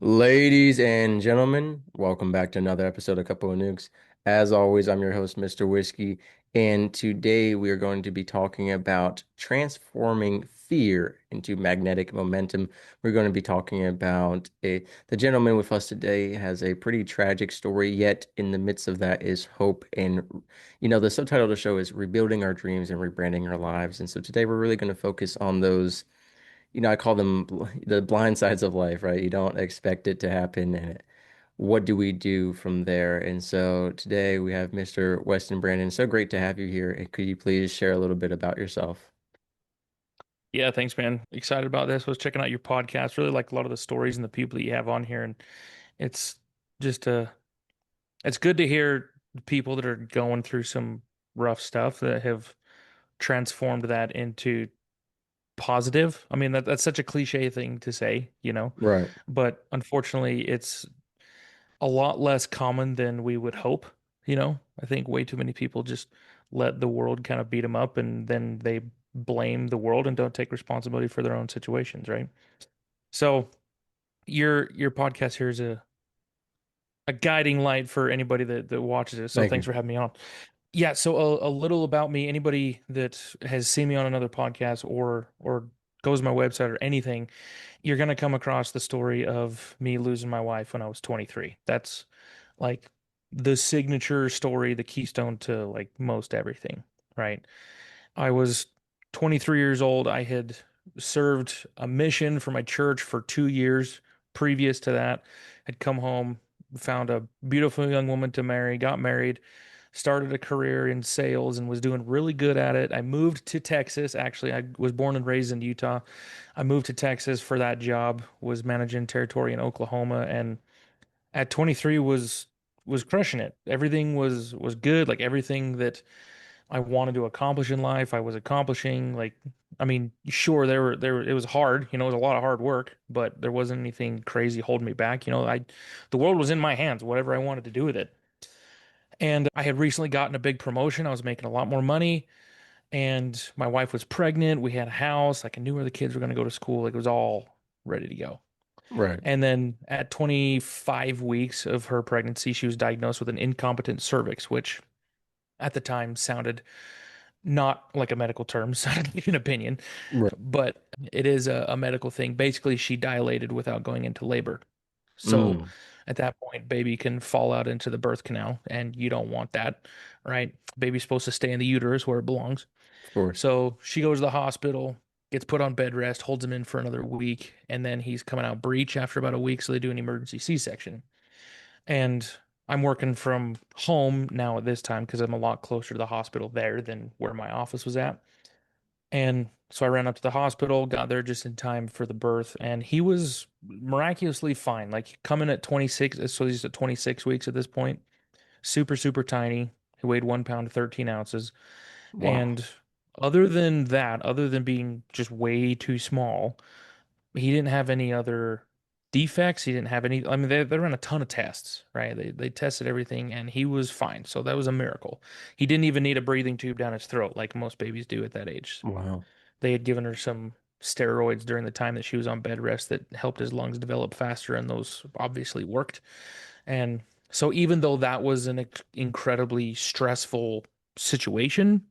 Ladies and gentlemen, welcome back to another episode of Couple of Nukes. As always, I'm your host, Mr. Whiskey, and today we are going to be talking about transforming fear into magnetic momentum. We're going to be talking about the gentleman with us today has a pretty tragic story, yet in the midst of that is hope. And the subtitle of the show is Rebuilding Our Dreams and Rebranding Our Lives. And so today we're really going to focus on those I call them the blind sides of life, right? You don't expect it to happen, and what do we do from there? And so today we have Mr. Weston Brandon. So great to have you here. And could you please share a little bit about yourself? Yeah, thanks, man. Excited about this. Was checking out your podcast. Really like a lot of the stories and the people that you have on here, and it's just it's good to hear people that are going through some rough stuff that have transformed that into positive. I mean, that's such a cliche thing to say, Right. but unfortunately, it's a lot less common than we would hope. I think way too many people just let the world kind of beat them up, and then they blame the world and don't take responsibility for their own situations, right? So your podcast here is a guiding light for anybody that watches it. So Thank thanks you. for having me on. Yeah, so a little about me. Anybody that has seen me on another podcast or goes to my website or anything, you're gonna come across the story of me losing my wife when I was 23. That's like the signature story, the keystone to like most everything, right? I was 23 years old. I had served a mission for my church for 2 years previous to that. Had come home, found a beautiful young woman to marry, got married, started a career in sales, and was doing really good at it. I moved to Texas. Actually, I was born and raised in Utah. I moved to Texas for that job, was managing territory in Oklahoma, and at 23 was crushing it. Everything was good, like everything that I wanted to accomplish in life, I was accomplishing. Like, I mean, sure, it was hard, it was a lot of hard work, but there wasn't anything crazy holding me back. The world was in my hands, whatever I wanted to do with it. And I had recently gotten a big promotion. I was making a lot more money, and my wife was pregnant. We had a house. Like, I knew where the kids were going to go to school. Like, it was all ready to go. Right. And then at 25 weeks of her pregnancy, she was diagnosed with an incompetent cervix, which at the time sounded not like a medical term, sounded like an opinion, Right. but it is a medical thing. Basically, she dilated without going into labor. So Mm, at that point, baby can fall out into the birth canal, and you don't want that, right? Baby's supposed to stay in the uterus where it belongs. of course. So she goes to the hospital, gets put on bed rest, holds him in for another week, and then he's coming out breech after about a week. So they do an emergency C-section. And I'm working from home now at this time because I'm a lot closer to the hospital there than where my office was at. And so I ran up to the hospital, got there just in time for the birth, and he was miraculously fine. Like coming at 26, so he's at 26 weeks at this point, super, super tiny. He weighed 1 pound, 13 ounces. Wow. And other than that, other than being just way too small, he didn't have any other defects. He didn't have any. I mean, they ran a ton of tests, right? They tested everything, and he was fine. So that was a miracle. He didn't even need a breathing tube down his throat like most babies do at that age. Wow. They had given her some steroids during the time that she was on bed rest that helped his lungs develop faster, and those obviously worked. And so, even though that was an incredibly stressful situation,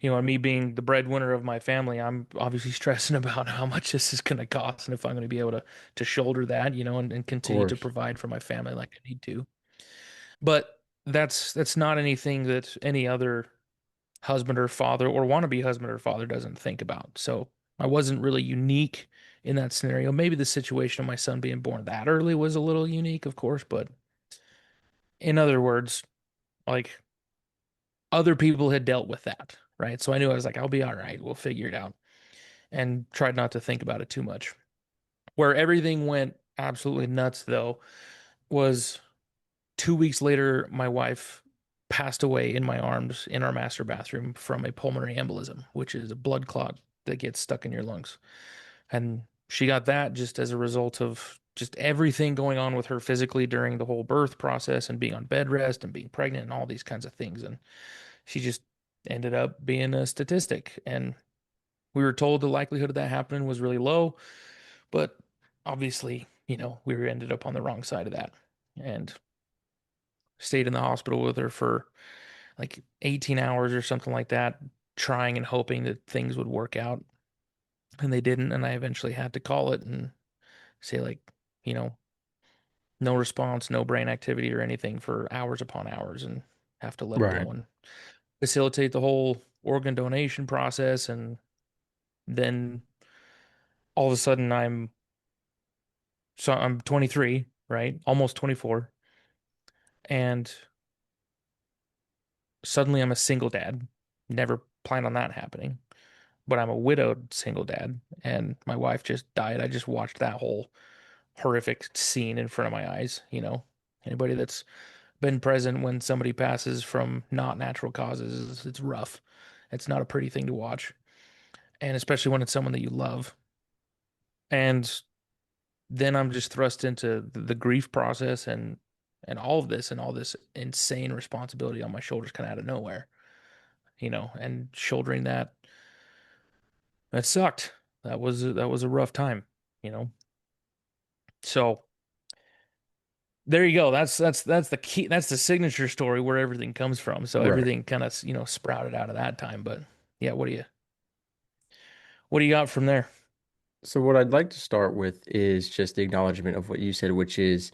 and me being the breadwinner of my family, I'm obviously stressing about how much this is going to cost and if I'm going to be able to shoulder that, and Of continue to course. provide for my family like I need to. But that's not anything that any other husband or father or wannabe husband or father doesn't think about. So I wasn't really unique in that scenario. Maybe the situation of my son being born that early was a little unique, of course, but in other words, like other people had dealt with that, right? So I knew I was like, I'll be all right. We'll figure it out. And tried not to think about it too much. Where everything went absolutely nuts, though, was 2 weeks later, my wife passed away in my arms in our master bathroom from a pulmonary embolism, which is a blood clot that gets stuck in your lungs. And she got that just as a result of just everything going on with her physically during the whole birth process and being on bed rest and being pregnant and all these kinds of things. And she just ended up being a statistic. And we were told the likelihood of that happening was really low, but obviously we were ended up on the wrong side of that and stayed in the hospital with her for like 18 hours or something like that, trying and hoping that things would work out. And they didn't. And I eventually had to call it and say, like, you know, no response, no brain activity or anything for hours upon hours and have to let her Right. go and facilitate the whole organ donation process. And then all of a sudden I'm 23, right? Almost 24. And suddenly I'm a single dad. Never planned on that happening, but I'm a widowed single dad and my wife just died. I just watched that whole horrific scene in front of my eyes, you know. Anybody that's been present when somebody passes from not natural causes, it's rough. It's not a pretty thing to watch, and especially when it's someone that you love. And then I'm just thrust into the grief process and all of this and all this insane responsibility on my shoulders kind of out of nowhere, and shouldering that sucked. That was a rough time, you know. So there you go. That's the key. That's the signature story where everything comes from. So Right. everything kind of, sprouted out of that time. But yeah, what do you got from there? So what I'd like to start with is just the acknowledgement of what you said, which is,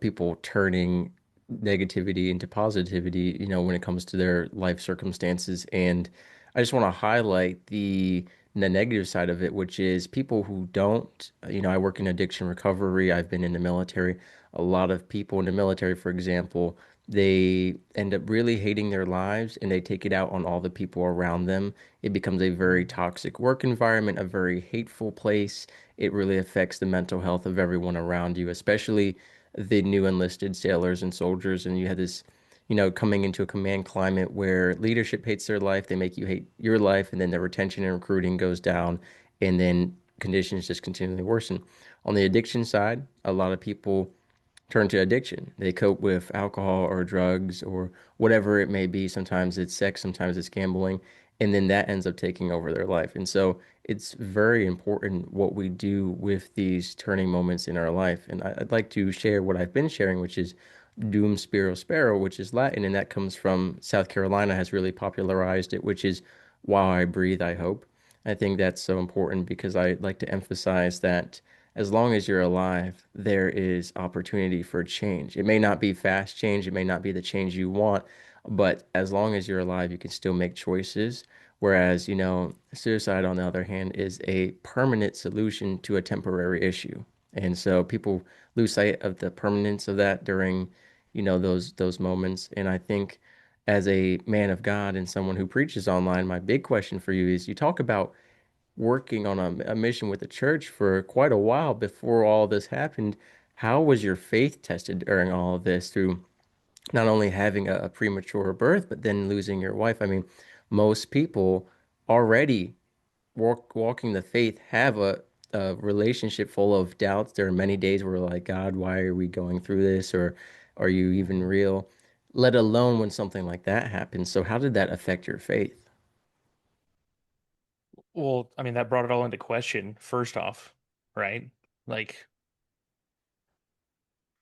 people turning negativity into positivity, when it comes to their life circumstances. And I just want to highlight the negative side of it, which is people who don't, I work in addiction recovery. I've been in the military. A lot of people in the military, for example, they end up really hating their lives and they take it out on all the people around them. It becomes a very Mhm. toxic work environment, a very hateful place. It really affects the mental health of everyone around you, especially the new enlisted sailors and soldiers. And you have this, coming into a command climate where leadership hates their life, they make you hate your life, and then the retention and recruiting goes down, and then conditions just continually worsen. On the addiction side, a lot of people turn to addiction. They cope with alcohol or drugs or whatever it may be. Sometimes it's sex, sometimes it's gambling, and then that ends up taking over their life. And so it's very important what we do with these turning moments in our life. And I'd like to share what I've been sharing, which is Doom Spiro Spero, which is Latin, and that comes from South Carolina, has really popularized it, which is while I breathe, I hope. I think that's so important because I like to emphasize that as long as you're alive, there is opportunity for change. It may not be fast change, it may not be the change you want, but as long as you're alive, you can still make choices. Whereas, suicide, on the other hand, is a permanent solution to a temporary issue. And so people lose sight of the permanence of that during, those moments. And I think as a man of God and someone who preaches online, my big question for you is you talk about working on a mission with the church for quite a while before all this happened. How was your faith tested during all of this through not only having a premature birth, but then losing your wife? I mean, most people already walking the faith have a relationship full of doubts. There are many days where like, God, why are we going through this? Or are you even Mhm. real? Let alone when something like that happens. So how did that affect your faith? Well, I mean, that brought it all into question, first off, right? Like,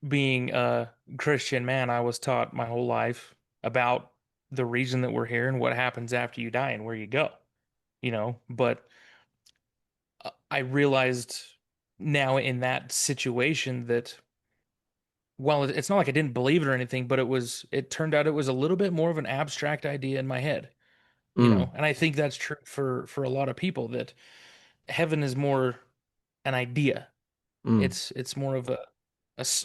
being a Christian man, I was taught my whole life about the reason that we're here and what happens after you die and where you go, But I realized now in that situation that, well, it's not like I didn't believe it or anything, but it turned out it was a little bit more of an abstract idea in my head, Mm, And I think that's true for a lot of people that heaven is more an idea. mm, It's more of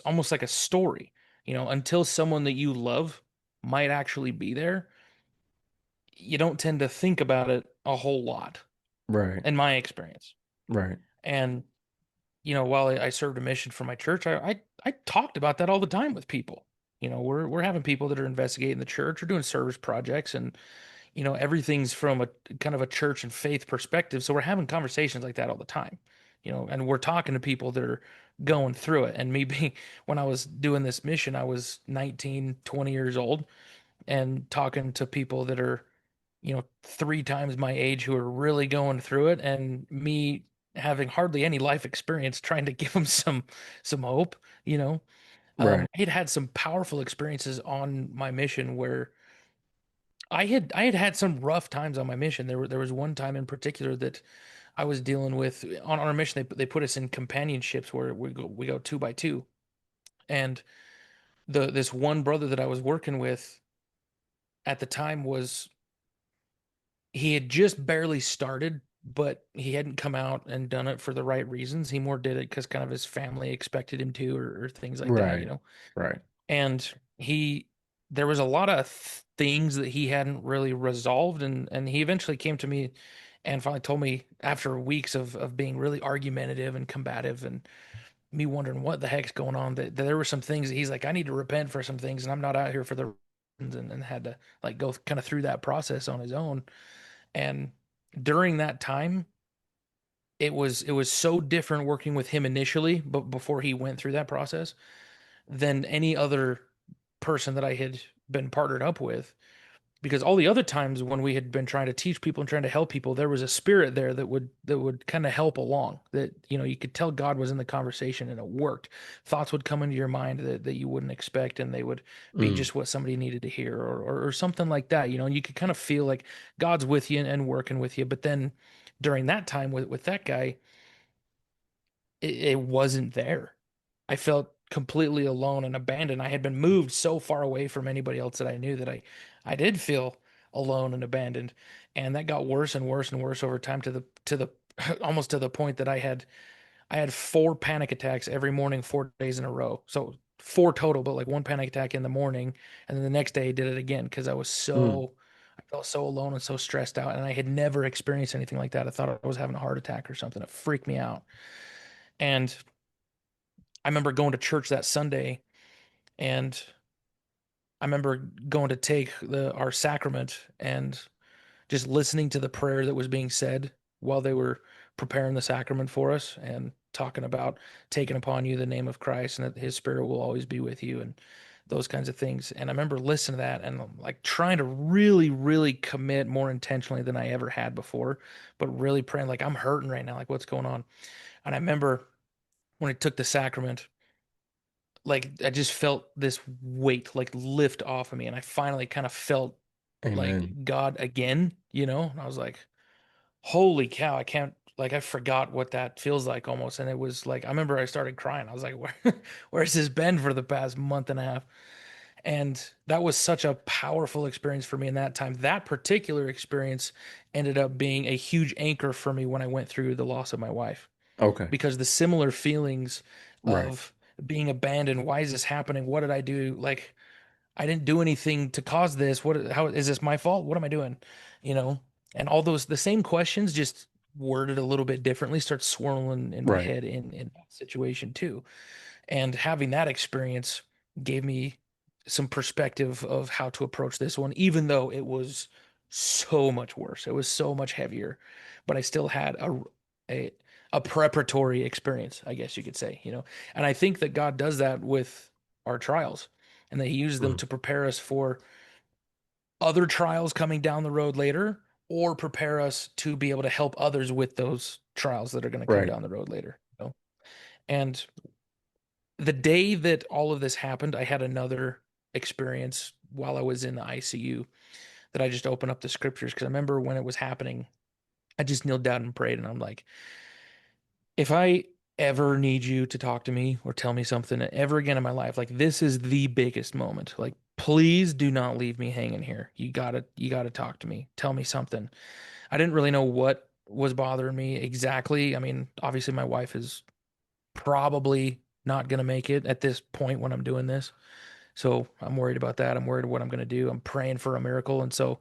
almost like a story, until someone that you love might actually be there. You don't tend to think about it a whole lot, right, in my experience. right. And while I served a mission for my church, I talked about that all the time with people. We're having people that are investigating the church or doing service projects, and everything's from a kind of a church and faith perspective. So we're having conversations like that all the time, and we're talking to people that are going through it. And me being, when I was doing this mission, I was 19, 20 years old and talking to people that are, three times my age who are really going through it. And me having hardly any life experience, trying to give him some hope, you know. Right. I had had some powerful experiences on my mission where I had had some rough times on my mission. There was one time in particular that I was dealing with on our mission. They put us in companionships where we go two by two, and the this one brother that I was working with at the time was he had just barely started, but he hadn't come out and done it for the right reasons. He more did it because kind of his family expected him to, or things like that, you Right. know. Right. And he there was a lot of things that he hadn't really resolved, and he eventually came to me and finally told me after weeks of being really argumentative and combative and me wondering what the heck's going on, that there were some things that he's like, I need to repent for some things and I'm not out here for the reasons, and had to like go kind of through that process on his own. And during that time, it was so different working with him initially, but before he went through that process, than any other person that I had been partnered up with. Because all the other times when we had been trying to teach people and trying to help people, there was a spirit there that would kind of help along. That, you could tell God was in the conversation and it worked. Thoughts would come into your mind that you wouldn't expect, and they would be Mm. just what somebody needed to hear, or something like that. And you could kind of feel like God's with you and working with you. But then during that time with that guy, it wasn't there. I felt completely alone and abandoned. I had been moved so far away from anybody else that I knew that I did feel alone and abandoned. And that got worse and worse and worse over time to the almost to the point that I had four panic attacks every morning, 4 days in a row. So four total, but like one panic attack in the morning, and then the next day I did it again because Mm. I felt so alone and so stressed out, and I had never experienced anything like that. I thought I was having a heart attack or something. It freaked me out. And I remember going to church that Sunday, and I remember going to take our sacrament and just listening to the prayer that was being said while they were preparing the sacrament for us and talking about taking upon you the name of Christ and that his spirit will always be with you and those kinds of things. And I remember listening to that and like trying to really, really commit more intentionally than I ever had before, but really praying like I'm hurting right now, like what's going on. And I remember when I took the sacrament, like I just felt this weight like lift off of me, and I finally kind of felt Amen. like God again, and I was like, holy cow, I can't, like I forgot what that feels like almost. And it was like I remember I started crying. I was like, where's this been for the past month and a half? And that was such a powerful experience for me in that time. That particular experience ended up being a huge anchor for me when I went through the loss of my wife, Okay. because the similar feelings Right. of being abandoned, why is this happening? What did I do? Like, I didn't do anything to cause this. How is this my fault? What am I doing? You know, and all those, the same questions, just worded a little bit differently, start swirling in my Right. head in that situation too. And having that experience gave me some perspective of how to approach this one, even though it was so much worse. It was so much heavier, but I still had a, a preparatory experience, I guess you could say. And I think that God does that with our trials, and that he uses them Mm. to prepare us for other trials coming down the road later, or prepare us to be able to help others with those trials that are going to come Right. down the road later. And the day that all of this happened, I had another experience while I was in the ICU that I just opened up the scriptures, because I remember when it was happening, I just kneeled down and prayed, and I'm like, if I ever need you to talk to me or tell me something ever again in my life, like this is the biggest moment. Like, please do not leave me hanging here. You gotta talk to me. Tell me something. I didn't really know what was bothering me exactly. I mean, obviously my wife is probably not gonna make it at this point when I'm doing this. So I'm worried about that. I'm worried what I'm going to do. I'm praying for a miracle. And so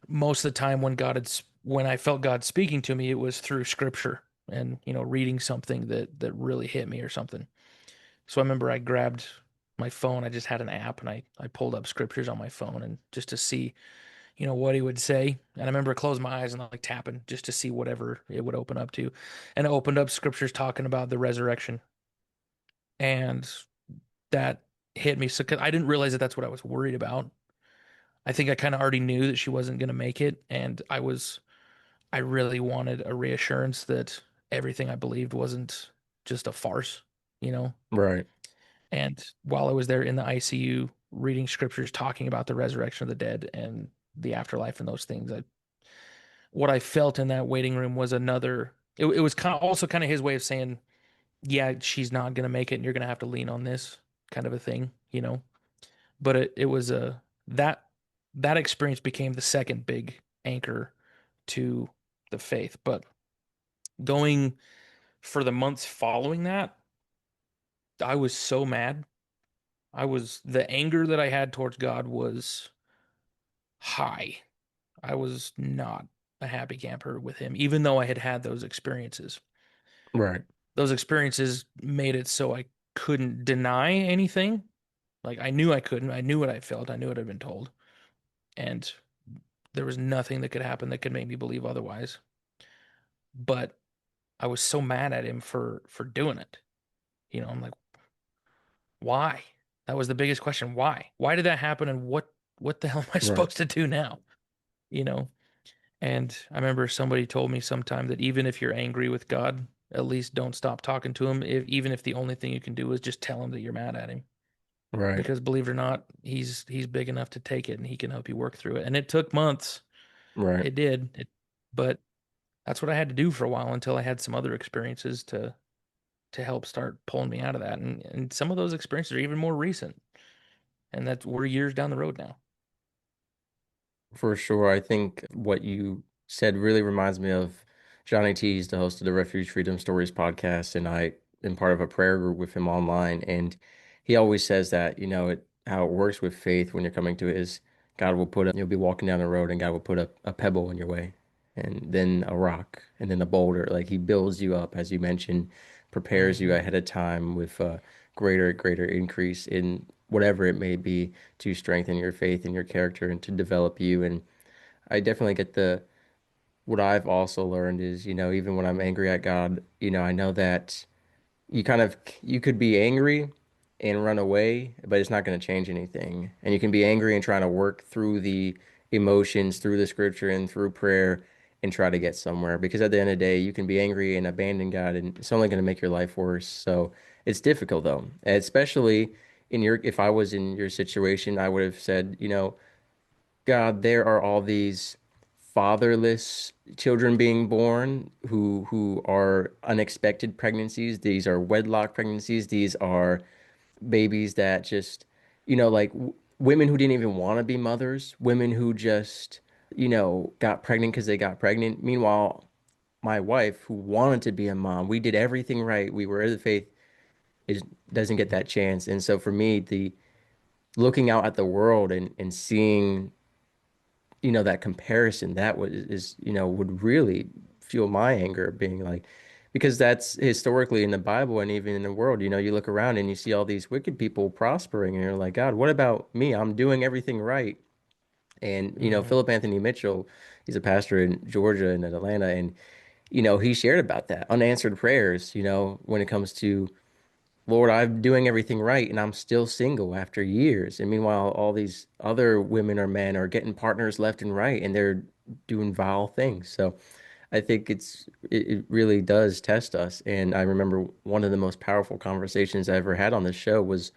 most of the time when I felt God speaking to me, it was through scripture and, reading something that really hit me or something. So I remember I grabbed my phone. I just had an app, and I pulled up scriptures on my phone, and just to see, what he would say. And I remember closing my eyes and like tapping just to see whatever it would open up to. And it opened up scriptures talking about the resurrection. And that hit me. So 'cause I didn't realize that that's what I was worried about. I think I kind of already knew that she wasn't going to make it, and I really wanted a reassurance that everything I believed wasn't just a farce, you know? Right. And while I was there in the ICU reading scriptures talking about the resurrection of the dead and the afterlife and those things, what I felt in that waiting room was it was also kind of his way of saying, yeah, she's not going to make it and you're going to have to lean on this kind of a thing, you know? But it was that that experience became the second big anchor to the faith. But going for the months following that, I was so mad. The anger that I had towards God was high. I was not a happy camper with him, even though I had had those experiences. Right. Those experiences made it so I couldn't deny anything. Like I knew I couldn't. I knew what I felt. I knew what I'd been told. And there was nothing that could happen that could make me believe otherwise. But I was so mad at him for doing it. I'm like, why? That was the biggest question. Why? Why did that happen? And what the hell am I Right. supposed to do now? You know? And I remember somebody told me sometime that even if you're angry with God, at least don't stop talking to him. Even if the only thing you can do is just tell him that you're mad at him. Right. Because believe it or not, he's big enough to take it and he can help you work through it. And it took months. Right. It did. But that's what I had to do for a while until I had some other experiences to help start pulling me out of that. And some of those experiences are even more recent. And that we're years down the road now. For sure. I think what you said really reminds me of Johnny T. He's the host of the Refuge Freedom Stories podcast, and I am part of a prayer group with him online. And he always says that, how it works with faith when you're coming to it is you'll be walking down the road and God will put a pebble in your way, and then a rock, and then a boulder. Like he builds you up, as you mentioned, prepares you Hmm. ahead of time with a greater increase in whatever it may be to strengthen your faith and your character and to develop you. And I definitely get what I've also learned is, even when I'm angry at God, I know that you could be angry and run away, but it's not going to change anything. And you can be angry and trying to work through the emotions, through the scripture and through prayer and try to get somewhere. Because at the end of the day, you can be angry and abandon God, and it's only going to make your life worse. So it's difficult though, especially if I was in your situation, I would have said, God, there are all these fatherless children being born who are unexpected pregnancies. These are wedlock pregnancies. These are babies that just, like women who didn't even want to be mothers, women who just, got pregnant because they got pregnant. Meanwhile, my wife, who wanted to be a mom, we did everything right. We were of the faith, is doesn't get that chance. And so for me, the looking out at the world and seeing that comparison that would really fuel my anger being like because that's historically in the Bible and even in the world, you look around and you see all these wicked people prospering and you're like, God, what about me? I'm doing everything right. And Hmm. Philip Anthony Mitchell, he's a pastor in Georgia and in Atlanta, and he shared about that unanswered prayers, when it comes to Lord, I'm doing everything right and I'm still single after years. And meanwhile, all these other women or men are getting partners left and right and they're doing vile things. So I think it really does test us. And I remember one of the most powerful conversations I ever had on this show was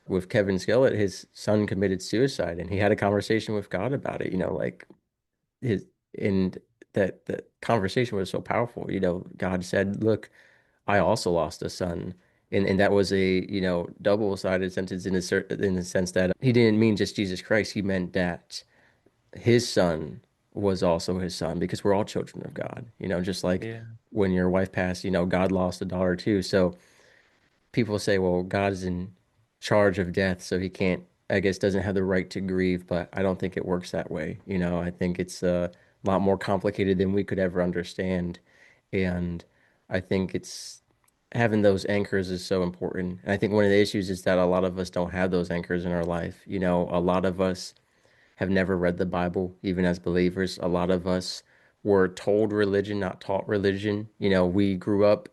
with Kevin Skillett. His son committed suicide and he had a conversation with God about it, like his and that the conversation was so powerful. God said, look, I also lost a son. And that was a, double-sided sentence in the sense that he didn't mean just Jesus Christ. He meant that his son was also his son because we're all children of God, just like Yeah. when your wife passed, God lost a daughter too. So people say, well, God is in charge of death, so he can't, I guess, doesn't have the right to grieve, but I don't think it works that way. I think it's a lot more complicated than we could ever understand. And I think it's having those anchors is so important. And I think one of the issues is that a lot of us don't have those anchors in our life. A lot of us have never read the Bible, even as believers. A lot of us were told religion, not taught religion. We grew up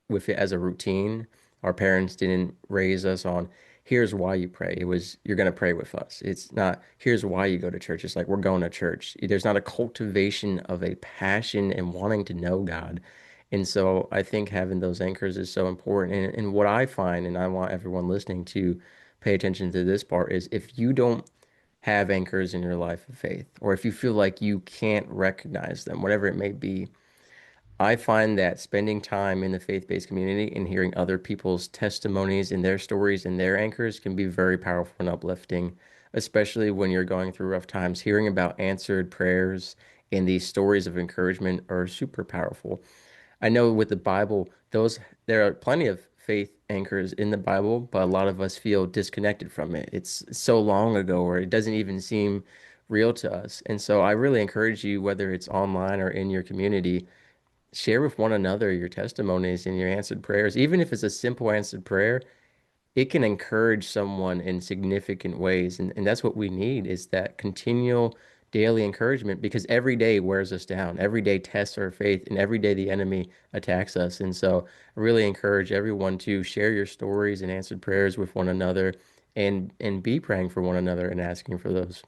with it as a routine. Our parents didn't raise us on, here's why you pray. It was, you're going to pray with us. It's not, here's why you go to church. It's like, we're going to church. There's not a cultivation of a passion and wanting to know God. And so I think having those anchors is so important. And what I find, and I want everyone listening to pay attention to this part, is if you don't have anchors in your life of faith, or if you feel like you can't recognize them, whatever it may be, I find that spending time in the faith-based community and hearing other people's testimonies and their stories and their anchors can be very powerful and uplifting, especially when you're going through rough times. Hearing about answered prayers and these stories of encouragement are super powerful. I know with the Bible, those there are plenty of faith anchors in the Bible, but a lot of us feel disconnected from it. It's so long ago, or it doesn't even seem real to us. And so I really encourage you, whether it's online or in your community, share with one another your testimonies and your answered prayers. Even if it's a simple answered prayer, it can encourage someone in significant ways. And that's what we need is that continual daily encouragement because every day wears us down. Every day tests our faith, and every day the enemy attacks us. And so I really encourage everyone to share your stories and answered prayers with one another and be praying for one another and asking for those.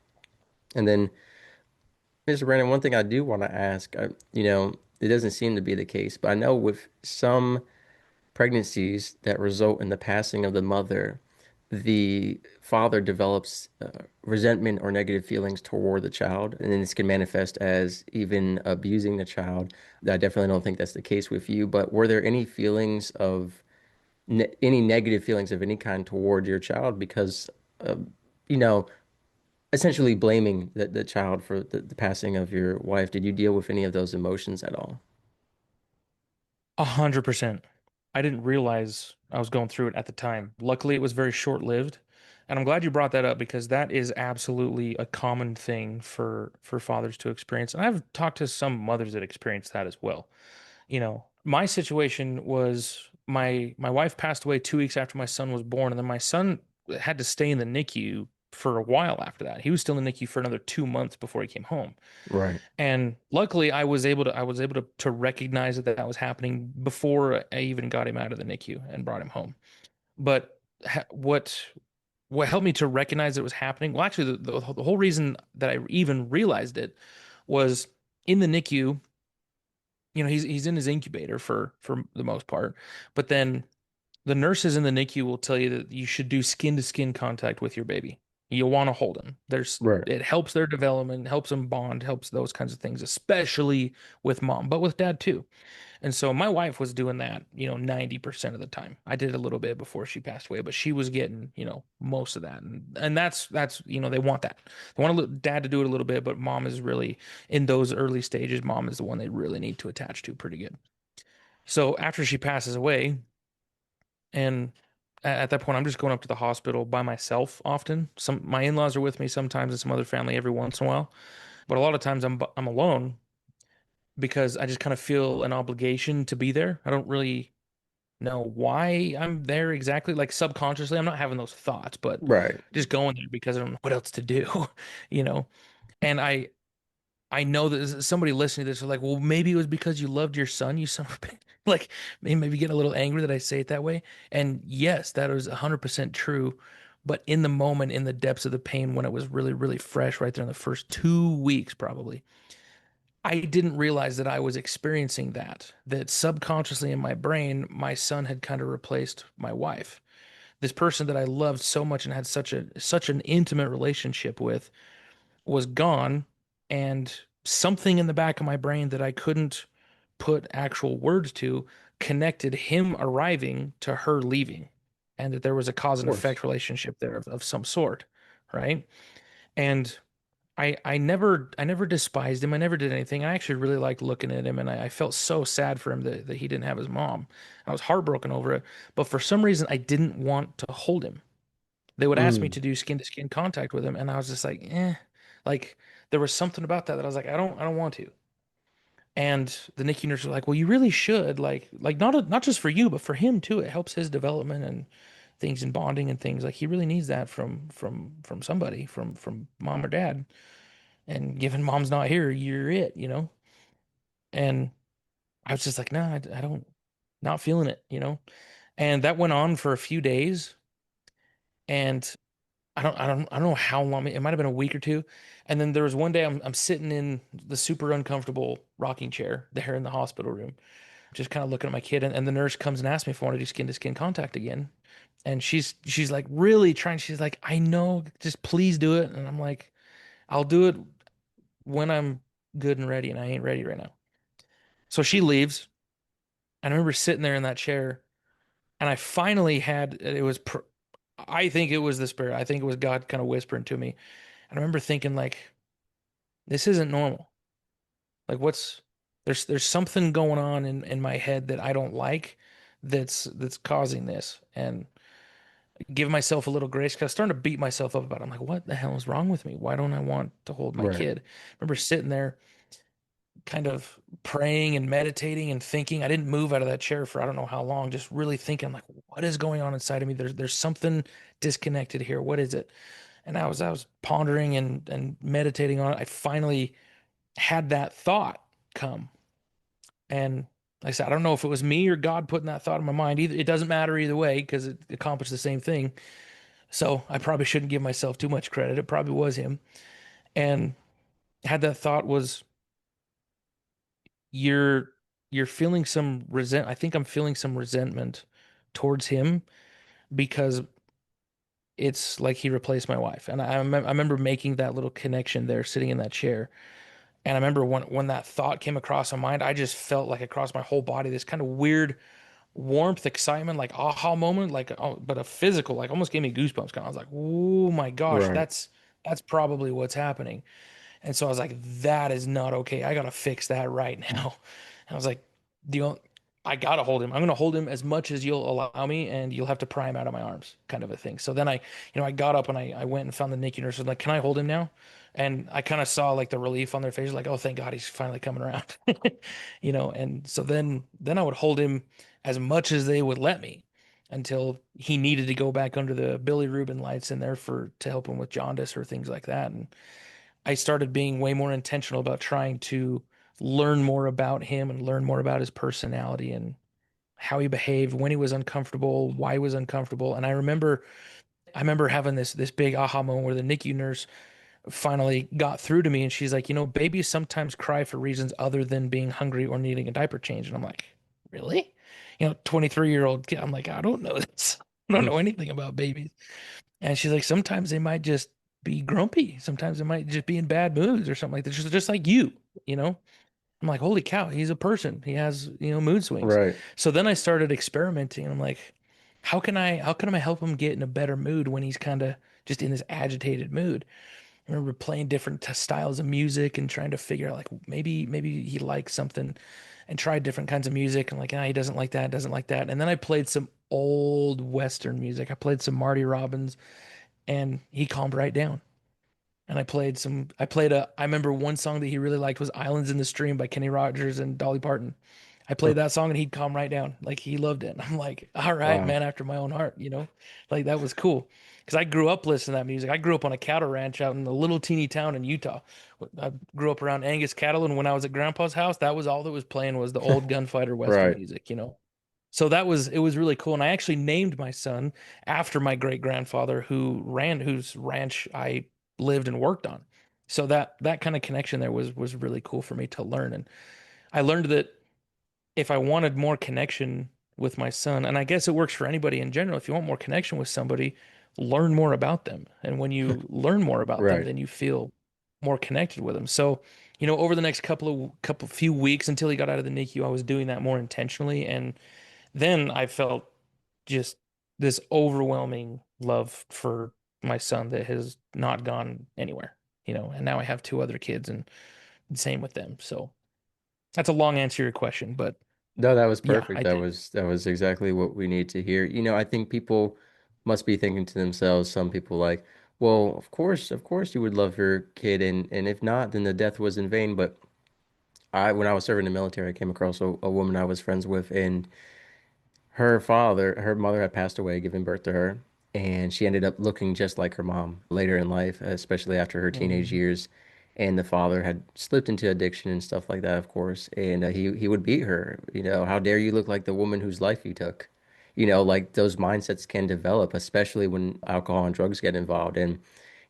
And then Mr. Brandon, one thing I do want to ask, it doesn't seem to be the case, but I know with some pregnancies that result in the passing of the mother, the father develops resentment or negative feelings toward the child, and then this can manifest as even abusing the child. I definitely don't think that's the case with you, but were there any feelings of any negative feelings of any kind toward your child because, uh, you know, essentially blaming the child for the passing of your wife? Did you deal with any of those emotions at all? 100%. I didn't realize I was going through it at the time. Luckily, it was very short-lived. And I'm glad you brought that up because that is absolutely a common thing for fathers to experience. And I've talked to some mothers that experience that as well. My situation was my wife passed away 2 weeks after my son was born, and then my son had to stay in the NICU for a while after that. He was still in the NICU for another 2 months before he came home. Right. And luckily, I was able to recognize that that was happening before I even got him out of the NICU and brought him home. But what helped me to recognize it was happening? Well, actually, the whole reason that I even realized it was in the NICU. He's in his incubator for the most part, but then the nurses in the NICU will tell you that you should do skin to skin contact with your baby. You'll want to hold them. Right. It helps their development, helps them bond, helps those kinds of things, especially with mom, but with dad too. And so my wife was doing that, 90% of the time. I did a little bit before she passed away, but she was getting, most of that. And that's, they want that. They want dad to do it a little bit, but mom is really in those early stages, mom is the one they really need to attach to pretty good. So after she passes away, and at that point, I'm just going up to the hospital by myself often. Some my in-laws are with me sometimes, and some other family every once in a while. But a lot of times, I'm alone because I just kind of feel an obligation to be there. I don't really know why I'm there exactly. Like subconsciously, I'm not having those thoughts, but Right. just going there because I don't know what else to do, you know. And I know that somebody listening to this is like, well, maybe it was because you loved your son, you son of a bitch. Like, maybe getting a little angry that I say it that way. And yes, that is 100% true. But in the moment, in the depths of the pain, when it was really, really fresh, right there in the first 2 weeks, probably, I didn't realize that I was experiencing that, that subconsciously in my brain, my son had kind of replaced my wife. This person that I loved so much and had such an intimate relationship with was gone, and something in the back of my brain that I couldn't put actual words to connected him arriving to her leaving, and that there was a cause Of and course. effect relationship there of some sort, right? And I never despised him. I never did anything. I actually really liked looking at him, and I felt so sad for him that he didn't have his mom. I was heartbroken over it, but for some reason I didn't want to hold him. They would ask me Mm. to do skin to skin contact with him, and I was just like, eh. Like there was something about that I was like, I don't want to. And the NICU nurse was like, well, you really should, like not just for you, but for him too. It helps his development and things and bonding and things. Like he really needs that from somebody, from mom or dad. And given mom's not here, you're it. And I was just like, nah, I don't, not feeling it. And that went on for a few days, and I don't know how long. It might have been a week or two. And then there was one day I'm sitting in the super uncomfortable rocking chair there in the hospital room. just kind of looking at my kid, and the nurse comes and asks me if I want to do skin to skin contact again. And she's like really trying. She's like, I know, just please do it. And I'm like, I'll do it when I'm good and ready, and I ain't ready right now. So she leaves. And I remember sitting there in that chair, and I finally had it was I think it was the spirit. I think it was God kind of whispering to me. And I remember thinking like, this isn't normal. Like what's there's something going on in my head that I don't like that's causing this. And give myself a little grace because I was starting to beat myself up about it. I'm like, what the hell is wrong with me? Why don't I want to hold my Right. kid? I remember sitting there kind of praying and meditating and thinking. I didn't move out of that chair for I don't know how long, just really thinking like, what is going on inside of me? There's something disconnected here. What is it? And I was pondering and meditating on it. I finally had that thought come. And like I said, I don't know if it was me or God putting that thought in my mind. Either it doesn't matter either way because it accomplished the same thing. So I probably shouldn't give myself too much credit. It probably was him. And had that thought was you're you're feeling some resent. I think I'm feeling some resentment towards him because it's like he replaced my wife. And I remember making that little connection there sitting in that chair. And I remember when that thought came across my mind, I just felt like across my whole body this kind of weird warmth, excitement, like aha moment, like oh, but a physical, like almost gave me goosebumps. Kind of, I was like, oh my gosh, Right. that's probably what's happening. And so I was like, that is not okay. I gotta fix that right now. And I was like, the only, I gotta hold him. I'm gonna hold him as much as you'll allow me, and you'll have to pry him out of my arms, kind of a thing. So then I got up and I went and found the NICU nurse. I was like, can I hold him now? And I kind of saw like the relief on their faces, like, oh, thank God he's finally coming around. And so then I would hold him as much as they would let me until he needed to go back under the Billy Rubin lights in there for to help him with jaundice or things like that. And I started being way more intentional about trying to learn more about him and learn more about his personality and how he behaved when he was uncomfortable, why he was uncomfortable. And I remember having this big aha moment where the NICU nurse finally got through to me and she's like, babies sometimes cry for reasons other than being hungry or needing a diaper change. And I'm like, really? 23-year-old kid. I'm like, I don't know this. I don't know anything about babies. And she's like, sometimes they might just be grumpy. Sometimes they might just be in bad moods or something like that. Just like you, you know? I'm like, holy cow, he's a person. He has, mood swings. Right. So then I started experimenting. And I'm like, how can I help him get in a better mood when he's kind of just in this agitated mood? I remember playing different styles of music and trying to figure out like maybe he likes something and tried different kinds of music and like, he doesn't like that, doesn't like that. And then I played some old Western music. I played some Marty Robbins and he calmed right down. And I remember one song that he really liked was Islands in the Stream by Kenny Rogers and Dolly Parton. I played that song and he'd calm right down. Like he loved it. And I'm like, all right, Wow. man, after my own heart. Like that was cool. Because I grew up listening to that music. I grew up on a cattle ranch out in a little teeny town in Utah. I grew up around Angus cattle, and when I was at Grandpa's house, that was all that was playing was the old gunfighter Western Right. music. So it was really cool. And I actually named my son after my great grandfather whose ranch I lived and worked on. So that kind of connection there was really cool for me to learn. And I learned that if I wanted more connection with my son, and I guess it works for anybody in general, if you want more connection with somebody, learn more about them. And when you learn more about them, Right. then you feel more connected with them. So, over the next couple few weeks until he got out of the NICU, I was doing that more intentionally. And then I felt just this overwhelming love for my son that has not gone anywhere. And now I have two other kids and same with them. So that's a long answer to your question, but No, that was yeah, perfect. I That did. was that was exactly what we need to hear. I think people must be thinking to themselves, some people like, well, of course you would love your kid and if not, then the death was in vain. But when I was serving in the military, I came across a woman I was friends with and her mother had passed away, giving birth to her, and she ended up looking just like her mom later in life, especially after her teenage Mm, years. And the father had slipped into addiction and stuff like that, of course. And he would beat her. How dare you look like the woman whose life you took? Like those mindsets can develop, especially when alcohol and drugs get involved. And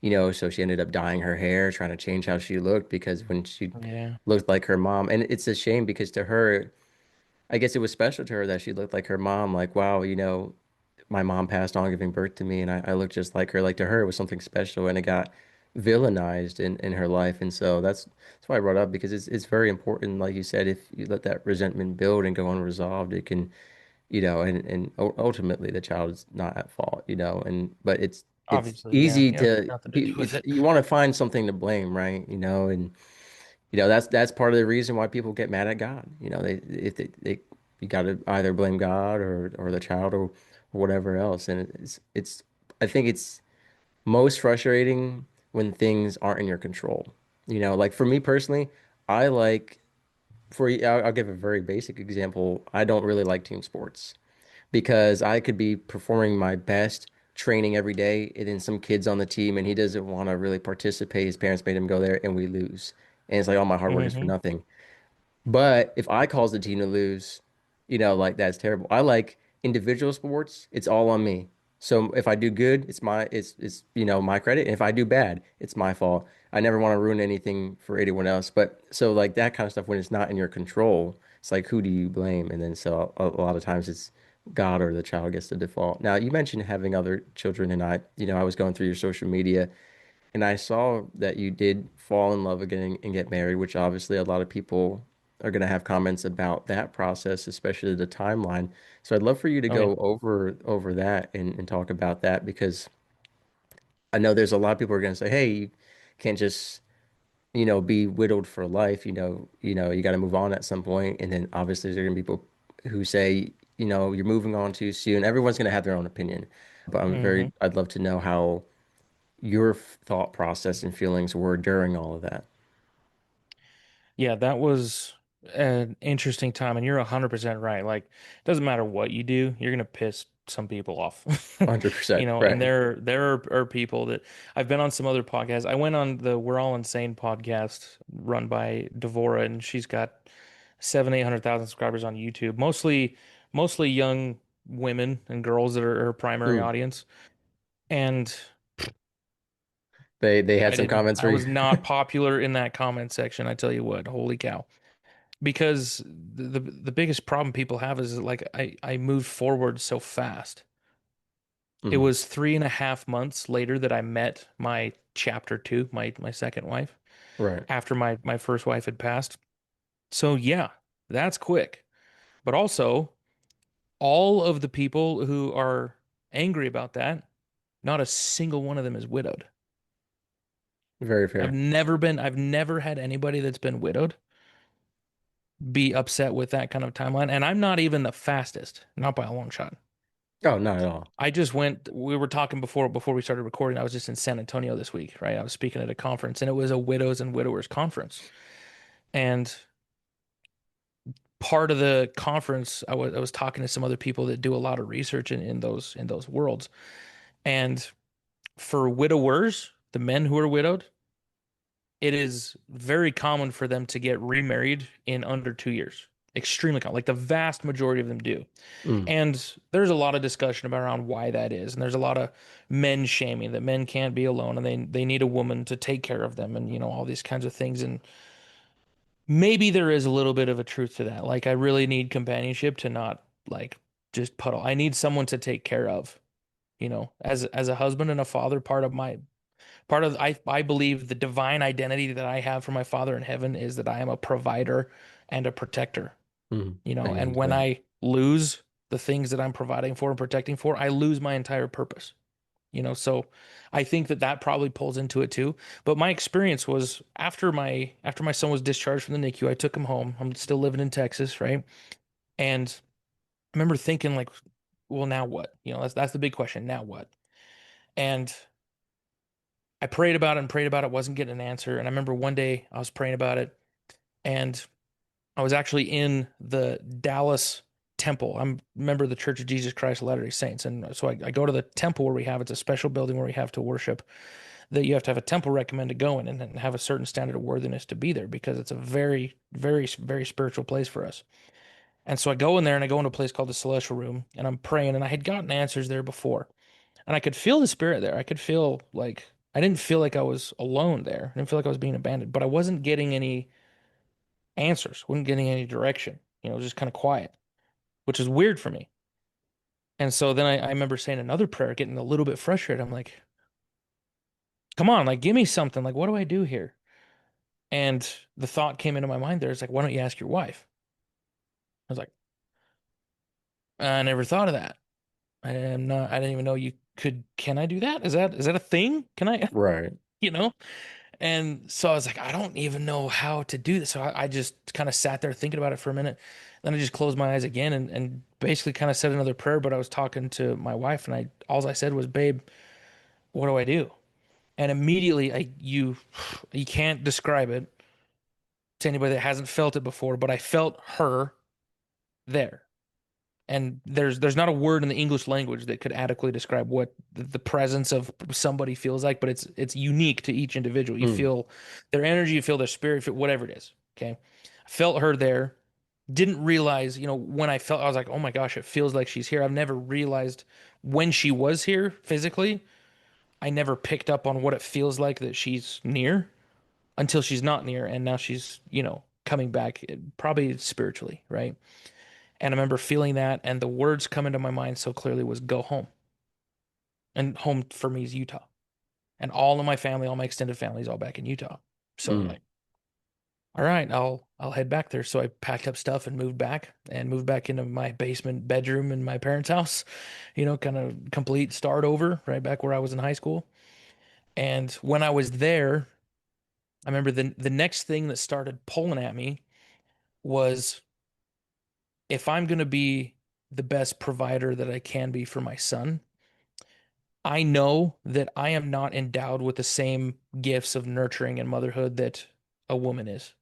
so she ended up dyeing her hair, trying to change how she looked because when she yeah. looked like her mom, and it's a shame because to her I guess it was special to her that she looked like her mom. Like, wow, my mom passed on giving birth to me, and I look just like her. Like to her, it was something special, and it got villainized in her life. And so that's why I brought it up because it's very important. Like you said, if you let that resentment build and go unresolved, it can, ultimately the child is not at fault, and but it's Obviously, yeah, easy you have to nothing to do with it's it. you want to find something to blame, right? And that's part of the reason why people get mad at God. They if they you got to either blame God or the child or whatever else. And it's I think it's most frustrating when things aren't in your control. Like for me personally, I like I'll give a very basic example. I don't really like team sports because I could be performing my best training every day, and then some kid's on the team and he doesn't want to really participate. His parents made him go there, and we lose. And it's like all my hard work is for Hmm. nothing. But if I cause the team to lose, like that's terrible. I like individual sports, it's all on me. So if I do good, it's my credit. And if I do bad, it's my fault. I never want to ruin anything for anyone else. But so like that kind of stuff when it's not in your control, it's like who do you blame? And then so a lot of times it's God or the child gets the default. Now you mentioned having other children, and I was going through your social media and I saw that you did fall in love again and get married, which obviously a lot of people are going to have comments about that process, especially the timeline. So I'd love for you to Oh yeah. go over that and talk about that because I know there's a lot of people who are going to say, "Hey, you can't just, be widowed for life. You got to move on at some point." And then obviously there's going to be people who say, you're moving on too soon. Everyone's going to have their own opinion, but Hmm. I'd love to know how your thought process and feelings were during all of that. Yeah, that was an interesting time, and you're 100% right. Like, it doesn't matter what you do, you're gonna piss some people off. 100%. And Right. there are people that I've been on some other podcasts. I went on the We're All Insane podcast run by Devora, and she's got 800,000 subscribers on YouTube. Mostly young women and girls that are her primary Mm. audience. And They had some comments I for you. was not popular in that comment section, I tell you what. Holy cow. Because the biggest problem people have is like I moved forward so fast. It Mm. was 3.5 months later that I met my chapter two, my second wife, Right. after my first wife had passed. So yeah, that's quick. But also, all of the people who are angry about that, not a single one of them is widowed. Very fair. I've never had anybody that's been widowed be upset with that kind of timeline. And I'm not even the fastest, not by a long shot. Oh, not at all. We were talking before we started recording. I was just in San Antonio this week, right? I was speaking at a conference and it was a widows and widowers conference. And part of the conference, I was talking to some other people that do a lot of research in those worlds. And for widowers, the men who are widowed, it is very common for them to get remarried in under 2 years. Extremely common. Like the vast majority of them do. Mm. And there's a lot of discussion about around why that is. And there's a lot of men shaming that men can't be alone and they need a woman to take care of them and all these kinds of things. And maybe there is a little bit of a truth to that. Like I really need companionship to not like just puddle. I need someone to take care of. As a husband and a father, I believe the divine identity that I have for my father in heaven is that I am a provider and a protector. Mm. Amen And to when that. I lose the things that I'm providing for and protecting for, I lose my entire purpose. So I think that that probably pulls into it too. But my experience was after my son was discharged from the NICU, I took him home. I'm still living in Texas, right? And I remember thinking like, well, now what? That's the big question. Now what? And I prayed about it and prayed about it, wasn't getting an answer. And I remember one day I was praying about it and I was actually in the Dallas temple. I'm a member of the Church of Jesus Christ of Latter-day Saints. And so I go to the temple where it's a special building where we have to worship, that you have to have a temple recommend to go in and have a certain standard of worthiness to be there because it's a very, very, very spiritual place for us. And so I go in there and I go into a place called the Celestial Room and I'm praying and I had gotten answers there before. And I could feel the spirit there. I could feel like I didn't feel like I was alone there. I didn't feel like I was being abandoned, but I wasn't getting any answers, wasn't getting any direction. It was just kind of quiet. which is weird for me. And so then I remember saying another prayer, getting a little bit frustrated. I'm like, come on, like, give me something. Like, what do I do here? And the thought came into my mind there. It's like, why don't you ask your wife? I was like, I never thought of that. I didn't even know you could, can I do that? Is that a thing? Can I, Right. you know? And so I was like, I don't even know how to do this. So I just kind of sat there thinking about it for a minute. Then I just closed my eyes again and basically kind of said another prayer. But I was talking to my wife and all I said was, babe, what do I do? And immediately you can't describe it to anybody that hasn't felt it before, but I felt her there. And there's not a word in the English language that could adequately describe what the presence of somebody feels like, but it's unique to each individual. You Mm. feel their energy, you feel their spirit, you feel whatever it is. Okay. I felt her there. Didn't realize, when I was like, oh my gosh, it feels like she's here. I've never realized when she was here physically. I never picked up on what it feels like that she's near until she's not near. And now she's, coming back, probably spiritually, right? And I remember feeling that, and the words come into my mind so clearly was go home. And home for me is Utah. And all of my family, all my extended family is all back in Utah. So I'm Mm. like, all right, I'll head back there. So I packed up stuff and moved back into my basement bedroom in my parents' house, kind of complete start over right back where I was in high school. And when I was there, I remember the next thing that started pulling at me was if I'm going to be the best provider that I can be for my son, I know that I am not endowed with the same gifts of nurturing and motherhood that a woman is.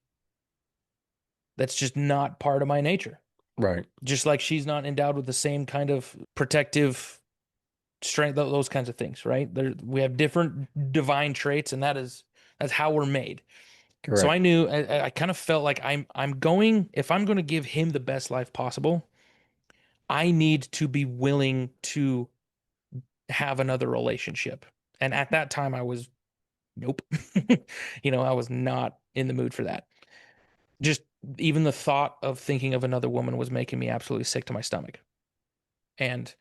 That's just not part of my nature. Right. Just like she's not endowed with the same kind of protective strength, those kinds of things, right? We have different divine traits, and that's how we're made. So I Correct. knew I kind of felt like I'm going if I'm going to give him the best life possible, I need to be willing to have another relationship. And at that time, I was nope. I was not in the mood for that. Just even the thought of thinking of another woman was making me absolutely sick to my stomach. And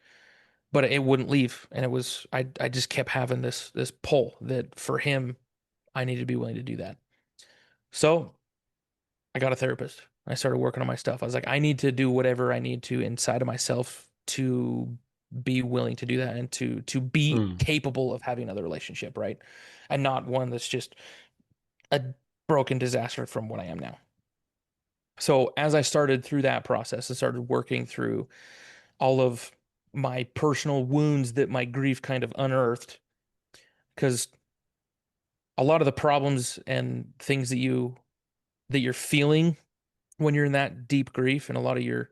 but it wouldn't leave. And I just kept having this pull that for him, I needed to be willing to do that. So I got a therapist. I started working on my stuff. I was like, I need to do whatever I need to inside of myself to be willing to do that and to be Mm. capable of having another relationship, right? And not one that's just a broken disaster from what I am now. So as I started through that process, I started working through all of my personal wounds that my grief kind of unearthed. Because a lot of the problems and things that you're feeling when you're in that deep grief, and a lot of your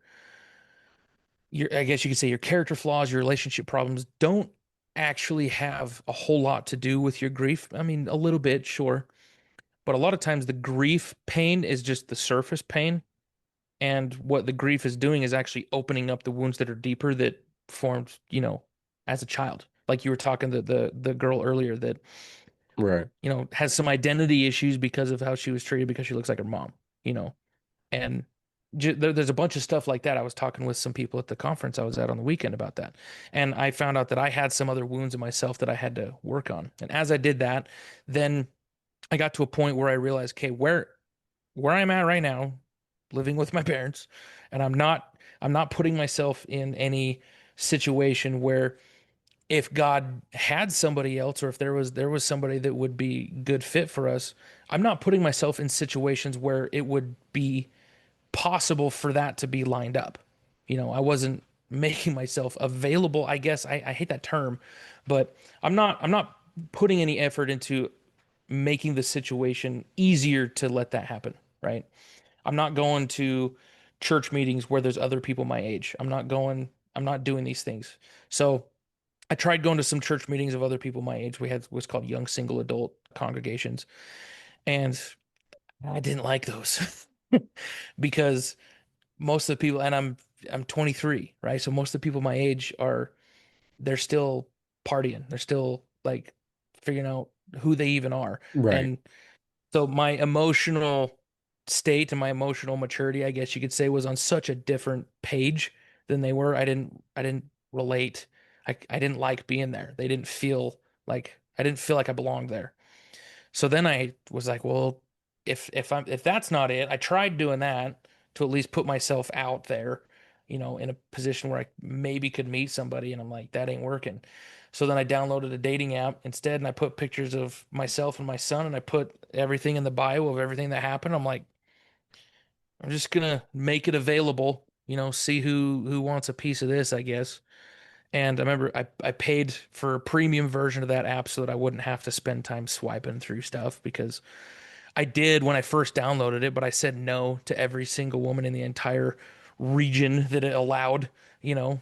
I guess you could say your character flaws, your relationship problems don't actually have a whole lot to do with your grief. I mean, a little bit, sure. But a lot of times the grief pain is just the surface pain. And what the grief is doing is actually opening up the wounds that are deeper that formed, as a child. Like you were talking to the girl earlier that, Right. has some identity issues because of how she was treated because she looks like her mom, you know. And there's a bunch of stuff like that. I was talking with some people at the conference I was at on the weekend about that. And I found out that I had some other wounds in myself that I had to work on. And as I did that, then I got to a point where I realized, okay, where I'm at right now, living with my parents, and I'm not putting myself in any situation where if God had somebody else or if there was somebody that would be good fit for us, I'm not putting myself in situations where it would be possible for that to be lined up. I wasn't making myself available, I guess. I hate that term, but I'm not putting any effort into making the situation easier to let that happen, right? I'm not going to church meetings where there's other people my age. I'm not doing these things. So I tried going to some church meetings of other people my age. We had what's called young single adult congregations, and I didn't like those because most of the people, and I'm 23, right? So most of the people my age they're still partying. They're still like figuring out who they even are. Right. And so my emotional state and my emotional maturity, I guess you could say, was on such a different page than they were. I didn't relate. I didn't like being there. They didn't feel like I didn't feel like I belonged there. So then I was like, well, if that's not it, I tried doing that to at least put myself out there, in a position where I maybe could meet somebody, and I'm like, that ain't working. So then I downloaded a dating app instead, and I put pictures of myself and my son, and I put everything in the bio of everything that happened. I'm like, I'm just gonna make it available, see who wants a piece of this, I guess. And I remember I paid for a premium version of that app so that I wouldn't have to spend time swiping through stuff because I did when I first downloaded it, but I said no to every single woman in the entire region that it allowed,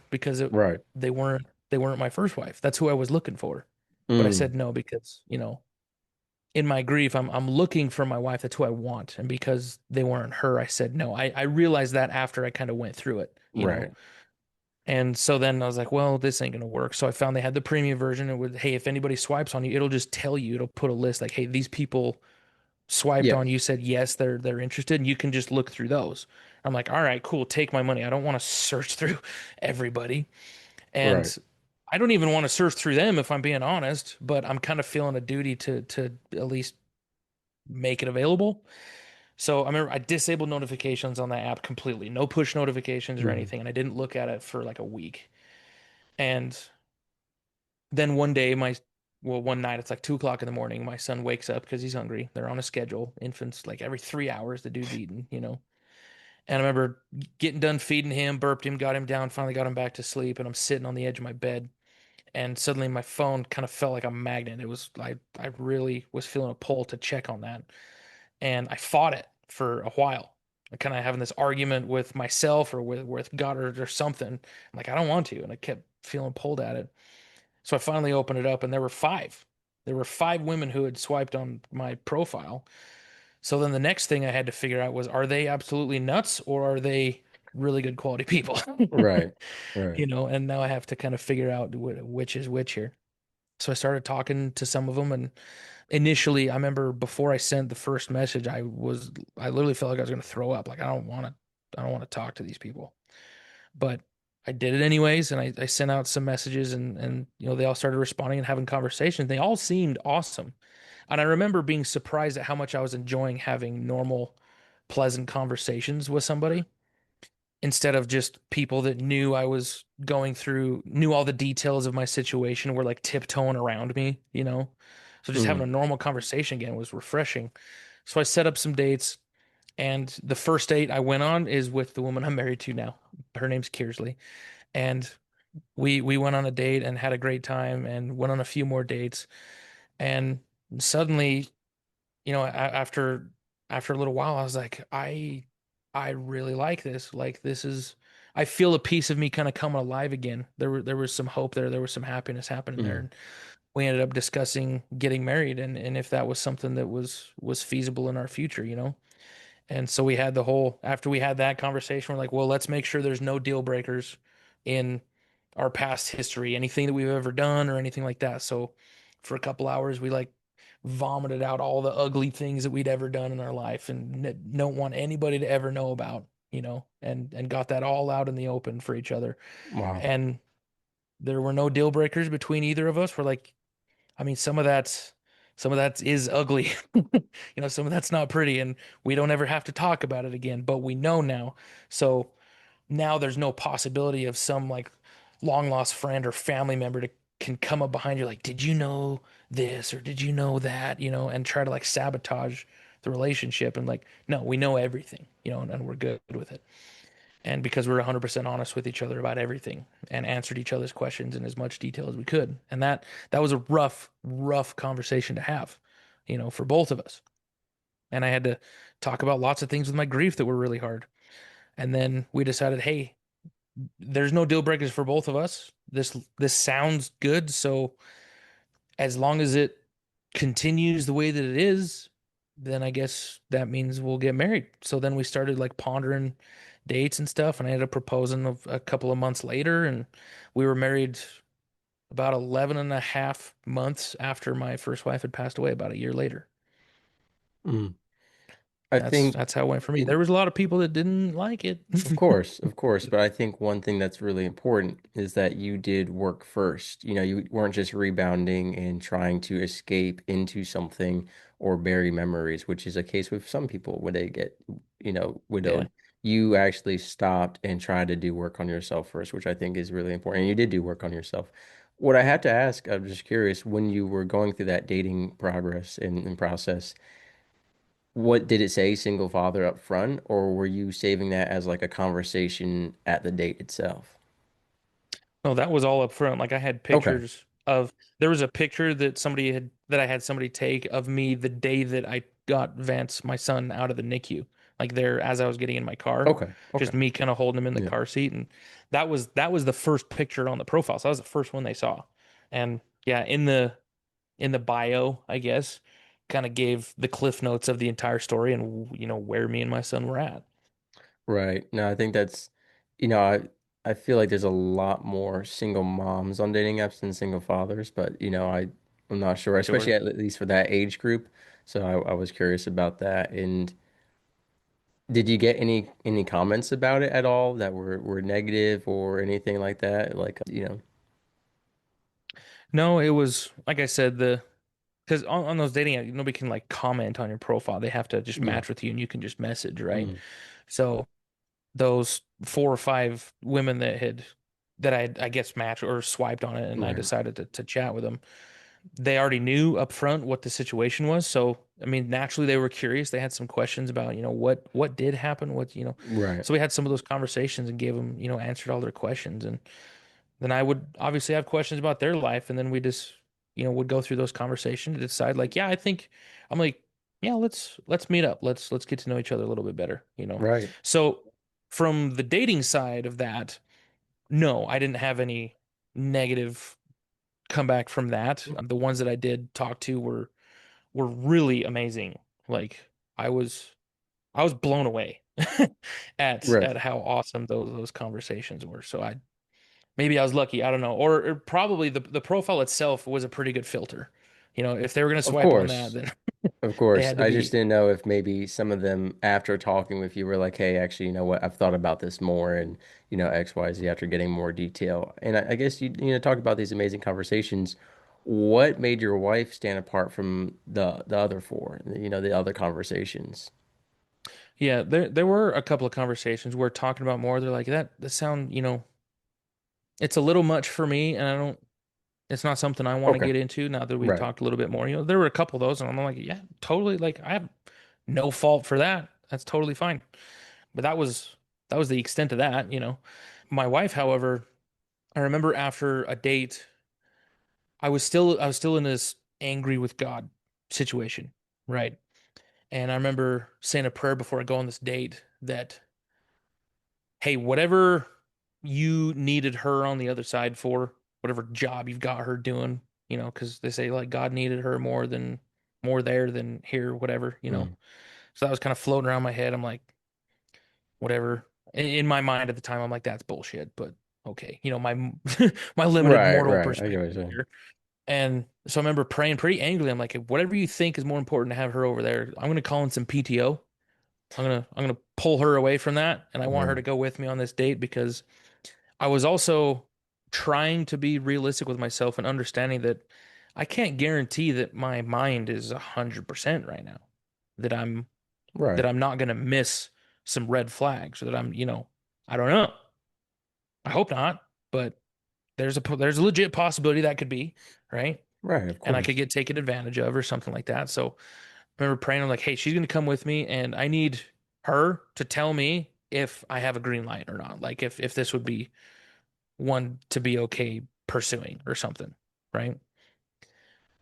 because Right. they weren't they weren't my first wife. That's who I was looking for. But I Mm. said no because, in my grief, I'm looking for my wife. That's who I want. And because they weren't her, I said no. I realized that after I kind of went through it. Right. And so then I was like, well, this ain't gonna work. So I found they had the premium version. It would, hey, if anybody swipes on you, it'll just tell you, it'll put a list like, hey, these people swiped Yeah. on you, said yes, they're interested, and you can just look through those. I'm like, all right, cool, take my money. I don't want to search through everybody. Right. And I don't even want to search through them if I'm being honest, but I'm kind of feeling a duty to at least make it available. So I remember I disabled notifications on that app completely. No push notifications or Mm. anything, and I didn't look at it for like a week. And then one day, one night, it's like 2 o'clock in the morning. My son wakes up because he's hungry. They're on a schedule. Infants, like every 3 hours, the dude's eating. And I remember getting done feeding him, burped him, got him down, finally got him back to sleep. And I'm sitting on the edge of my bed. And suddenly my phone kind of felt like a magnet. It was, I really was feeling a pull to check on that. And I fought it for a while. I kind of having this argument with myself or with God or something. I'm like, I don't want to. And I kept feeling pulled at it. So I finally opened it up and there were five. There were five women who had swiped on my profile. So then the next thing I had to figure out was, are they absolutely nuts or are they really good quality people? Right. Right. And now I have to kind of figure out which is which here. So I started talking to some of them, and initially I remember before I sent the first message, I literally felt like I was going to throw up. Like I don't want to talk to these people. But I did it anyways, and I sent out some messages, and they all started responding and having conversations. They all seemed awesome, and I remember being surprised at how much I was enjoying having normal, pleasant conversations with somebody instead of just people that knew I was going through, knew all the details of my situation, were like tiptoeing around me. So just having Mm. a normal conversation again was refreshing. So I set up some dates. And the first date I went on is with the woman I'm married to now. Her name's Kearsley. And we went on a date and had a great time and went on a few more dates. And suddenly, after a little while, I was like, I really like this. Like this is I feel a piece of me kind of coming alive again. There was some hope there. There was some happiness happening there. Mm. And we ended up discussing getting married and if that was something that was feasible in our future. And so after we had that conversation, we're like, well, let's make sure there's no deal breakers in our past history, anything that we've ever done or anything like that. So for a couple hours, we like vomited out all the ugly things that we'd ever done in our life and don't want anybody to ever know about, and got that all out in the open for each other. Wow. And there were no deal breakers between either of us. We're like, I mean, some of that is ugly. Some of that's not pretty, and we don't ever have to talk about it again, but we know now. So now there's no possibility of some like long lost friend or family member to can come up behind you like, did you know this or did you know that, and try to like sabotage the relationship and like, no, we know everything, and we're good with it. And because we were 100% honest with each other about everything and answered each other's questions in as much detail as we could. And that was a rough conversation to have, for both of us. And I had to talk about lots of things with my grief that were really hard. And then we decided, hey, there's no deal breakers for both of us. This sounds good, so as long as it continues the way that it is, then I guess that means we'll get married. So then we started like pondering dates and stuff, and I ended up proposing a couple of months later, and we were married about 11 and a half months after my first wife had passed away, about a year later. Mm. I That's think, that's how it went for me. There was a lot of people that didn't like it. of course, but I think one thing that's really important is that you did work first. You know, you weren't just rebounding and trying to escape into something or bury memories, which is a case with some people when they get, Yeah. widowed. You actually stopped and tried to do work on yourself first, which I think is really important. And you did do work on yourself. What I had to ask, I'm just curious, when you were going through that dating progress and process, what did it say, single father up front, or were you saving that as like a conversation at the date itself? No, that was all up front. Like I had Okay. pictures of there was a picture that I had somebody take of me the day that I got Vance, my son, out of the NICU. Like there as I was getting in my car, Okay. Okay. just me kind of holding him in the Yeah. car seat. And that was the first picture on the profile. So that was the first one they saw. And yeah, in the bio, I guess, kind of gave the cliff notes of the entire story and where me and my son were at. Right. No, I think that's, you know, I feel like there's a lot more single moms on dating apps than single fathers, but I'm not sure, especially Sure. at least for that age group. So I was curious about that. And did you get any comments about it at all that were negative or anything like that? Like. No, it was like I said, the because on those dating apps, nobody can like comment on your profile. They have to just Yeah. match with you and you can just message, right? Mm. So those 4 or 5 women that I guess matched or swiped on it and I Right. decided to chat with them. They already knew up front what the situation was. So I mean, naturally they were curious. They had some questions about, what did happen, Right. so we had some of those conversations and gave them, answered all their questions. And then I would obviously have questions about their life, and then we just, would go through those conversations to decide, like, yeah, I think I'm like, yeah, let's meet up. Let's get to know each other a little bit better. Right. So from the dating side of that, no, I didn't have any negative comeback from that. The ones that I did talk to were really amazing. Like I was I was blown away at Right. at how awesome those conversations were. So maybe I was lucky. I don't know. Or probably the profile itself was a pretty good filter. If they were going to Of swipe on that, course. then Of they course. had to I just be. didn't know if maybe some of them, after talking with you, were like, hey, actually, you know what? I've thought about this more and, X, Y, Z after getting more detail. And I guess you talk about these amazing conversations. What made your wife stand apart from the other four, the other conversations? Yeah, there were a couple of conversations where talking about more, they're like, that sound, it's a little much for me, and I don't it's not something I want to Okay. get into now that we've Right. talked a little bit more. There were a couple of those, and I'm like, yeah, totally. Like, I have no fault for that. That's totally fine. But that was the extent of that. My wife, however, I remember after a date, I was still in this angry with God situation, right? And I remember saying a prayer before I go on this date that, hey, whatever you needed her on the other side for, whatever job you've got her doing, because they say like God needed her more there than here, whatever. Mm. So that was kind of floating around my head. I'm like, whatever. In my mind at the time, I'm like, that's bullshit, but okay, my my limited Right, mortal right. I get what you're perspective saying. here. And so I remember praying pretty angrily. I'm like, whatever you think is more important to have her over there, I'm gonna call in some PTO. I'm gonna pull her away from that, and I want her to Mm. go with me on this date because I was also trying to be realistic with myself and understanding that I can't guarantee that my mind is 100% right now. That I'm that Right. I'm not gonna miss some red flags, or that I don't know. I hope not, but there's a legit possibility that could be, right? Right, of And I could course. get taken advantage of or something like that. So I remember praying, I'm like, hey, she's gonna come with me, and I need her to tell me if I have a green light or not. Like if this would be one to be okay pursuing or something, right?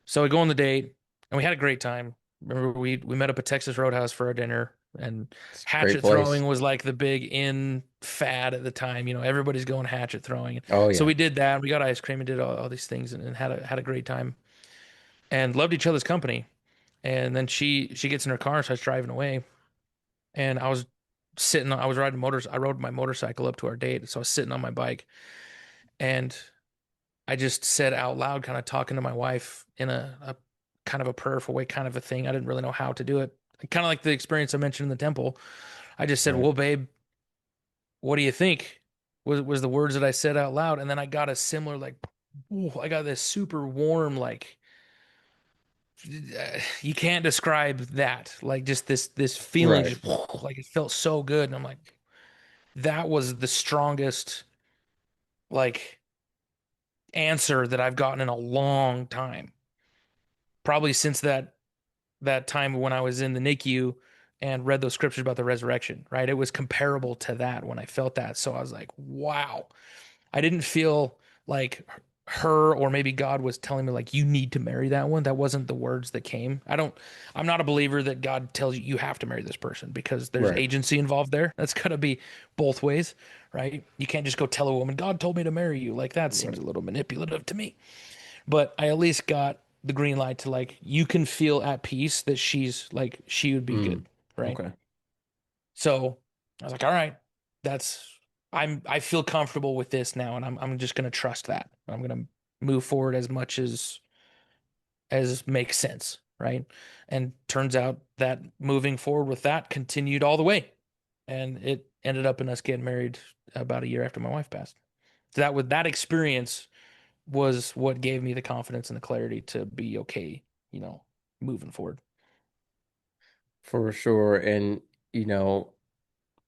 So we go on the date, and we had a great time. Remember, we met up at Texas Roadhouse for our dinner, and It's a great hatchet place. throwing was like the big in fad at the time. Everybody's going hatchet throwing. Oh So yeah. we did that. We got ice cream and did all these things, and had a great time and loved each other's company. And then she gets in her car and starts driving away. And I was riding motors. I rode my motorcycle up to our date. So I was sitting on my bike, and I just said out loud, kind of talking to my wife in a kind of a prayerful way, kind of a thing. I didn't really know how to do it. Kind of like the experience I mentioned in the temple. I just said, Right. "Well, babe, what do you think?" Was the words that I said out loud, and then I got a similar like, ooh, I got this super warm like you can't describe that like just this feeling Right. just like it felt so good, and I'm like, that was the strongest like answer that I've gotten in a long time. Probably since that time when I was in the NICU and read those scriptures about the resurrection, right? It was comparable to that when I felt that. So I was like, wow. I didn't feel like her or maybe God was telling me like you need to marry that one. That wasn't the words that came. I'm not a believer that God tells you you have to marry this person because there's Right. agency involved there. That's got to be both ways, right? You can't just go tell a woman God told me to marry you. Like that seems Right. a little manipulative to me. But I at least got the green light to like you can feel at peace that she's like she would be good, Mm. right? Okay. So I was like, all right, that's I feel comfortable with this now, and I'm just gonna trust that. I'm gonna move forward as much as makes sense, right? And turns out that moving forward with that continued all the way, and it ended up in us getting married about a year after my wife passed. So that with that experience was what gave me the confidence and the clarity to be okay, you know, moving forward. For sure. And, you know,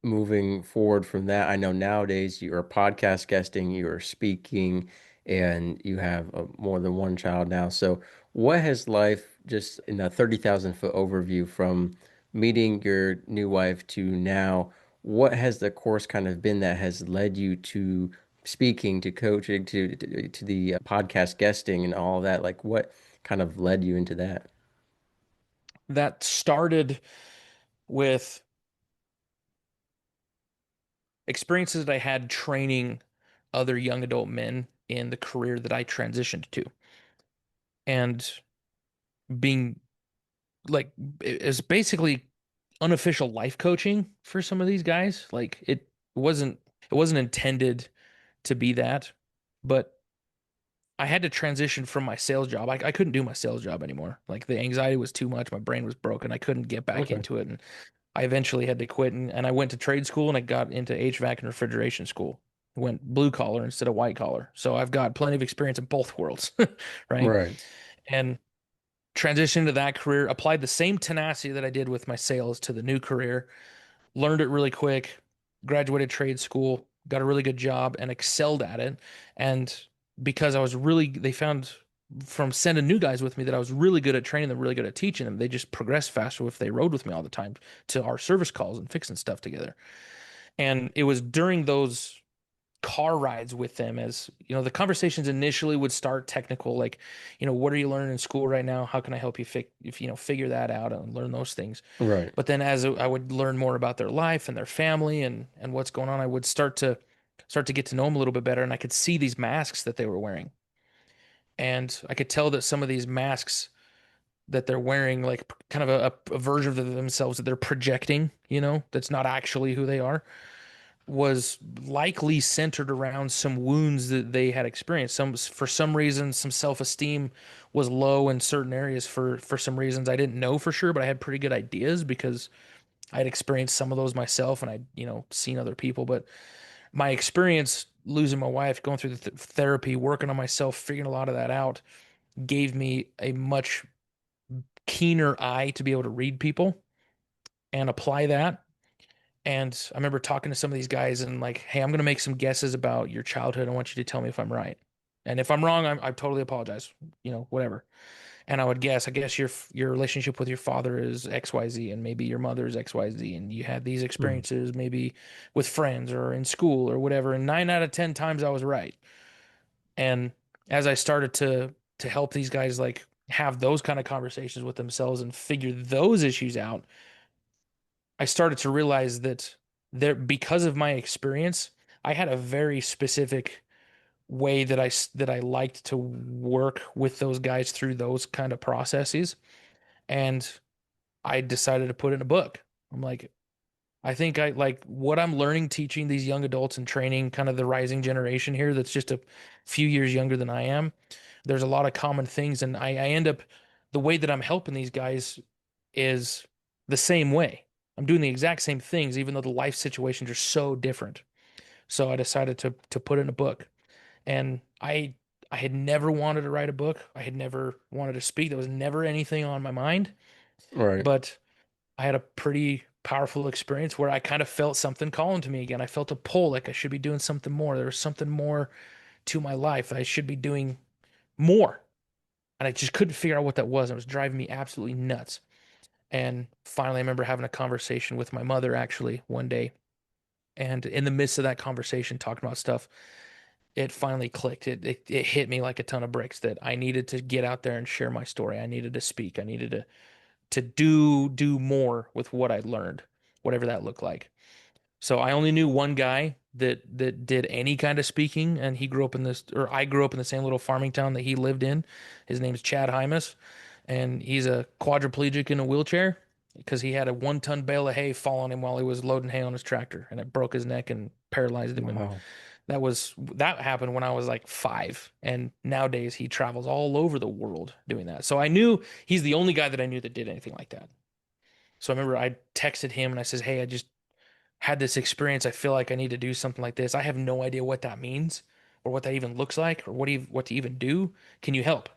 moving forward from that, I know nowadays you are podcast guesting, you are speaking, and you have more than one child now. So, what has life, just in a 30,000 foot overview from meeting your new wife to now, what has the course kind of been that has led you to speaking, to coaching, to the podcast guesting and all that? Like, what kind of led you into that? That started with experiences that I had training other young adult men in the career that I transitioned to. And being like, it's basically unofficial life coaching for some of these guys. Like it wasn't intended to be that, but I had to transition from my sales job. I couldn't do my sales job anymore. Like the anxiety was too much. My brain was broken. I couldn't get back Okay. into it. And I eventually had to quit, and I went to trade school and I got into HVAC and refrigeration school. Went blue collar instead of white collar. So I've got plenty of experience in both worlds, right? Right. And transitioned to that career, applied the same tenacity that I did with my sales to the new career, learned it really quick, graduated trade school, got a really good job, and excelled at it. And because I was really, they found from sending new guys with me that I was really good at training them, really good at teaching them. They just progressed faster if they rode with me all the time to our service calls and fixing stuff together. And it was during those car rides with them as you know the conversations initially would start technical like what are you learning in school right now, how can I help you figure that out and learn those things. Right. But then as I would learn more about their life and their family and what's going on, I would start to get to know them a little bit better, and I could see these masks that they were wearing, and I could tell that some of these masks that they're wearing like kind of a version of themselves that they're projecting, that's not actually who they are, was likely centered around some wounds that they had experienced. For some reason, some self-esteem was low in certain areas for some reasons I didn't know for sure, but I had pretty good ideas because I had experienced some of those myself, and I'd, seen other people. But my experience losing my wife, going through the therapy, working on myself, figuring a lot of that out, gave me a much keener eye to be able to read people and apply that. And I remember talking to some of these guys and like, hey, I'm going to make some guesses about your childhood. I want you to tell me if I'm right. And if I'm wrong, I totally apologize, whatever. And I guess your relationship with your father is XYZ, and maybe your mother is XYZ, and you had these Mm. experiences maybe with friends or in school or whatever. And 9 out of 10 times I was right. And as I started to help these guys like have those kind of conversations with themselves and figure those issues out, I started to realize that because of my experience, I had a very specific way that I liked to work with those guys through those kind of processes, and I decided to put it in a book. I'm like, I think I like what I'm learning teaching these young adults and training kind of the rising generation here that's just a few years younger than I am. There's a lot of common things, and I end up the way that I'm helping these guys is the same way. I'm doing the exact same things, even though the life situations are so different. So I decided to put it in a book. And I had never wanted to write a book. I had never wanted to speak. There was never anything on my mind. Right. But I had a pretty powerful experience where I kind of felt something calling to me again. I felt a pull, like I should be doing something more. There was something more to my life. I should be doing more. And I just couldn't figure out what that was. It was driving me absolutely nuts. And finally, I remember having a conversation with my mother actually one day. And in the midst of that conversation, talking about stuff, it finally clicked. It hit me like a ton of bricks that I needed to get out there and share my story. I needed to speak. I needed to do more with what I learned, whatever that looked like. So I only knew one guy that did any kind of speaking, and he grew up in this, or I grew up in the same little farming town that he lived in. His name's Chad Hymas, and he's a quadriplegic in a wheelchair because he had a 1 ton bale of hay fall on him while he was loading hay on his tractor, and it broke his neck and paralyzed him. And Wow. that happened when I was like 5, and nowadays he travels all over the world doing that. So I knew he's the only guy that I knew that did anything like that. So I remember I texted him and I says, "Hey, I just had this experience. I feel like I need to do something like this. I have no idea what that means or what that even looks like or what to even do. Can you help?"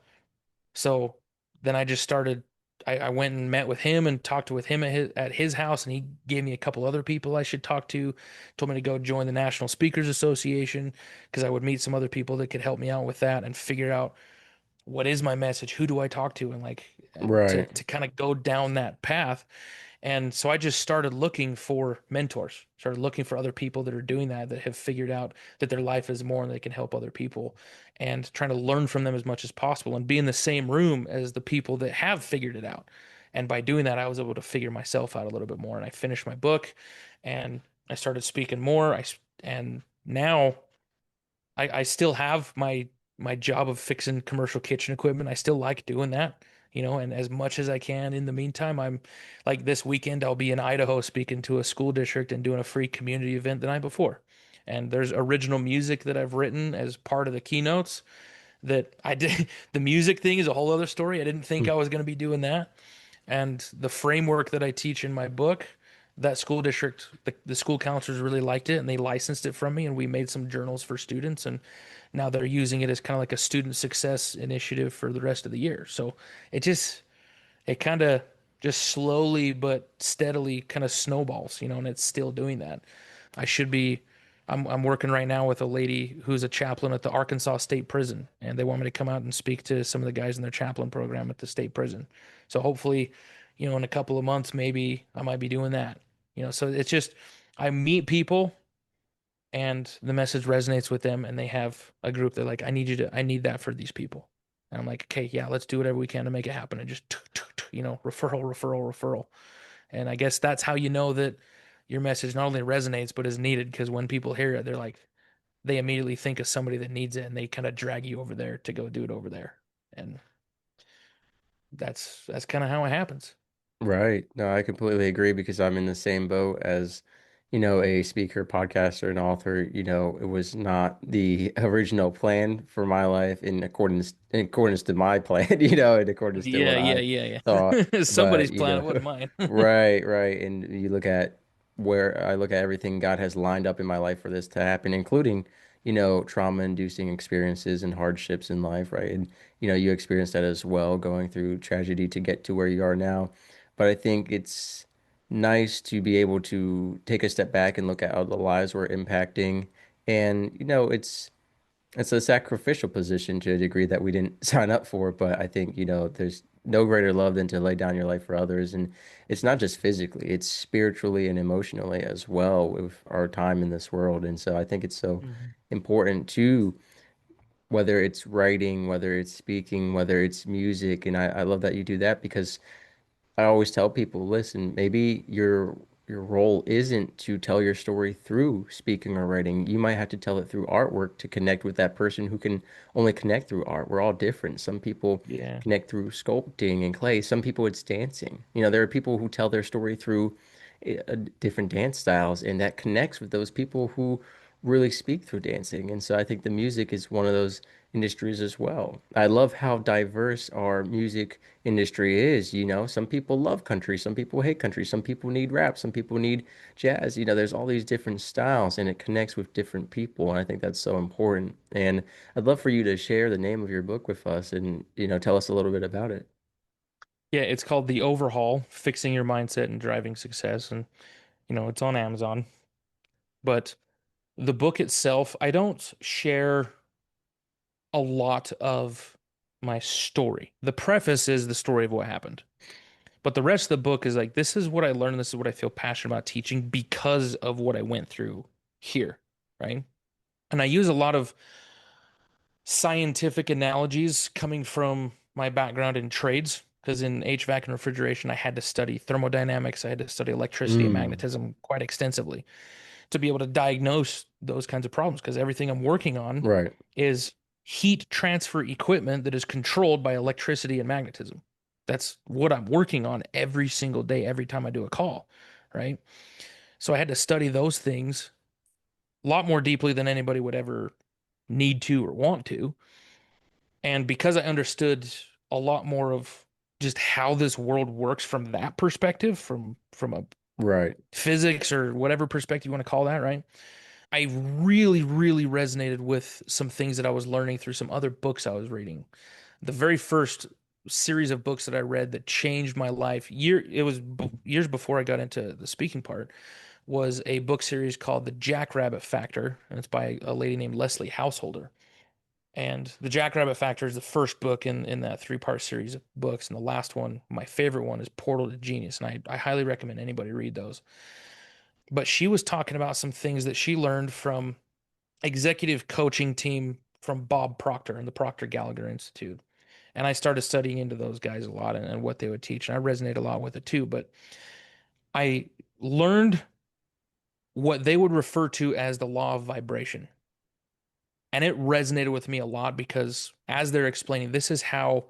So then I just started. I went and met with him and talked with him at his house, and he gave me a couple other people I should talk to. Told me to go join the National Speakers Association because I would meet some other people that could help me out with that and figure out what is my message, who do I talk to, and like Right. to kind of go down that path. And so I just started looking for mentors, started looking for other people that are doing that, that have figured out that their life is more and they can help other people, and trying to learn from them as much as possible and be in the same room as the people that have figured it out. And by doing that, I was able to figure myself out a little bit more. And I finished my book and I started speaking more. And now I still have my job of fixing commercial kitchen equipment. I still like doing that, and as much as I can in the meantime, I'm like this weekend I'll be in Idaho speaking to a school district and doing a free community event the night before. And there's original music that I've written as part of the keynotes that I did. The music thing is a whole other story. I didn't think I was going to be doing that. And the framework that I teach in my book, that school district, the school counselors really liked it and they licensed it from me. And we made some journals for students. And now they're using it as kind of like a student success initiative for the rest of the year. So it just, it kind of just slowly but steadily kind of snowballs, and it's still doing that. I should be, I'm working right now with a lady who's a chaplain at the Arkansas State Prison, and they want me to come out and speak to some of the guys in their chaplain program at the state prison. So hopefully, in a couple of months, maybe I might be doing that. So it's just, I meet people and the message resonates with them, and they have a group. They're like, I need that for these people. And I'm like, okay, yeah, let's do whatever we can to make it happen. And just, referral, referral, referral. And I guess that's how you know that your message not only resonates, but is needed. Because when people hear it, they're like, they immediately think of somebody that needs it and they kind of drag you over there to go do it over there. And that's kind of how it happens. Right. No, I completely agree because I'm in the same boat as, a speaker, podcaster, and author. It was not the original plan for my life in accordance to my plan, in accordance to what Yeah, yeah, I yeah, thought. yeah. But, Somebody's planet wasn't mine. right, right. And you look at where I look at everything God has lined up in my life for this to happen, including, trauma-inducing experiences and hardships in life, right? And, you experienced that as well, going through tragedy to get to where you are now. But I think it's nice to be able to take a step back and look at how the lives we're impacting. And, it's a sacrificial position to a degree that we didn't sign up for. But I think, there's no greater love than to lay down your life for others. And it's not just physically, it's spiritually and emotionally as well with our time in this world. And so I think it's so Mhm. important to whether it's writing, whether it's speaking, whether it's music. And I love that you do that because I always tell people, listen, maybe your role isn't to tell your story through speaking or writing. You might have to tell it through artwork to connect with that person who can only connect through art. We're all different. Some people Yeah. connect through sculpting and clay. Some people it's dancing. There are people who tell their story through different dance styles, and that connects with those people who really speak through dancing. And so I think the music is one of those, industries as well. I love how diverse our music industry is. Some people love country, some people hate country, some people need rap, some people need jazz. There's all these different styles and it connects with different people. And I think that's so important. And I'd love for you to share the name of your book with us and, tell us a little bit about it. Yeah, it's called The Overhaul, Fixing Your Mindset and Driving Success. And, it's on Amazon. But the book itself, I don't share a lot of my story. The preface is the story of what happened. But the rest of the book is like, this is what I learned. This is what I feel passionate about teaching because of what I went through here. Right. And I use a lot of scientific analogies coming from my background in trades. Because in HVAC and refrigeration, I had to study thermodynamics, I had to study electricity and Mm, magnetism quite extensively to be able to diagnose those kinds of problems. Because everything I'm working on right. is heat transfer equipment that is controlled by electricity and magnetism. That's what I'm working on every single day, every time I do a call, right? So I had to study those things a lot more deeply than anybody would ever need to or want to. And because I understood a lot more of just how this world works from that perspective, from a Right. physics or whatever perspective you want to call that, right? I really, really resonated with some things that I was learning through some other books I was reading. The very first series of books that I read that changed my life, it was years before I got into the speaking part, was a book series called The Jackrabbit Factor, and it's by a lady named Leslie Householder. And The Jackrabbit Factor is the first book in that three-part series of books. And the last one, my favorite one, is Portal to Genius. And I highly recommend anybody read those. But she was talking about some things that she learned from executive coaching team from Bob Proctor and the Proctor Gallagher Institute. And I started studying into those guys a lot and what they would teach. And I resonate a lot with it too. But I learned what they would refer to as the law of vibration. And it resonated with me a lot because as they're explaining, this is how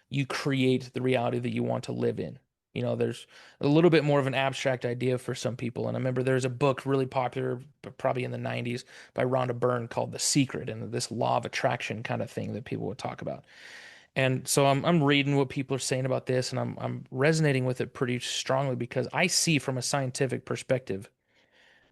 you create the reality that you want to live in. There's a little bit more of an abstract idea for some people. And I remember there's a book really popular, probably in the 90s, by Rhonda Byrne called The Secret and this law of attraction kind of thing that people would talk about. And so I'm reading what people are saying about this and I'm resonating with it pretty strongly because I see from a scientific perspective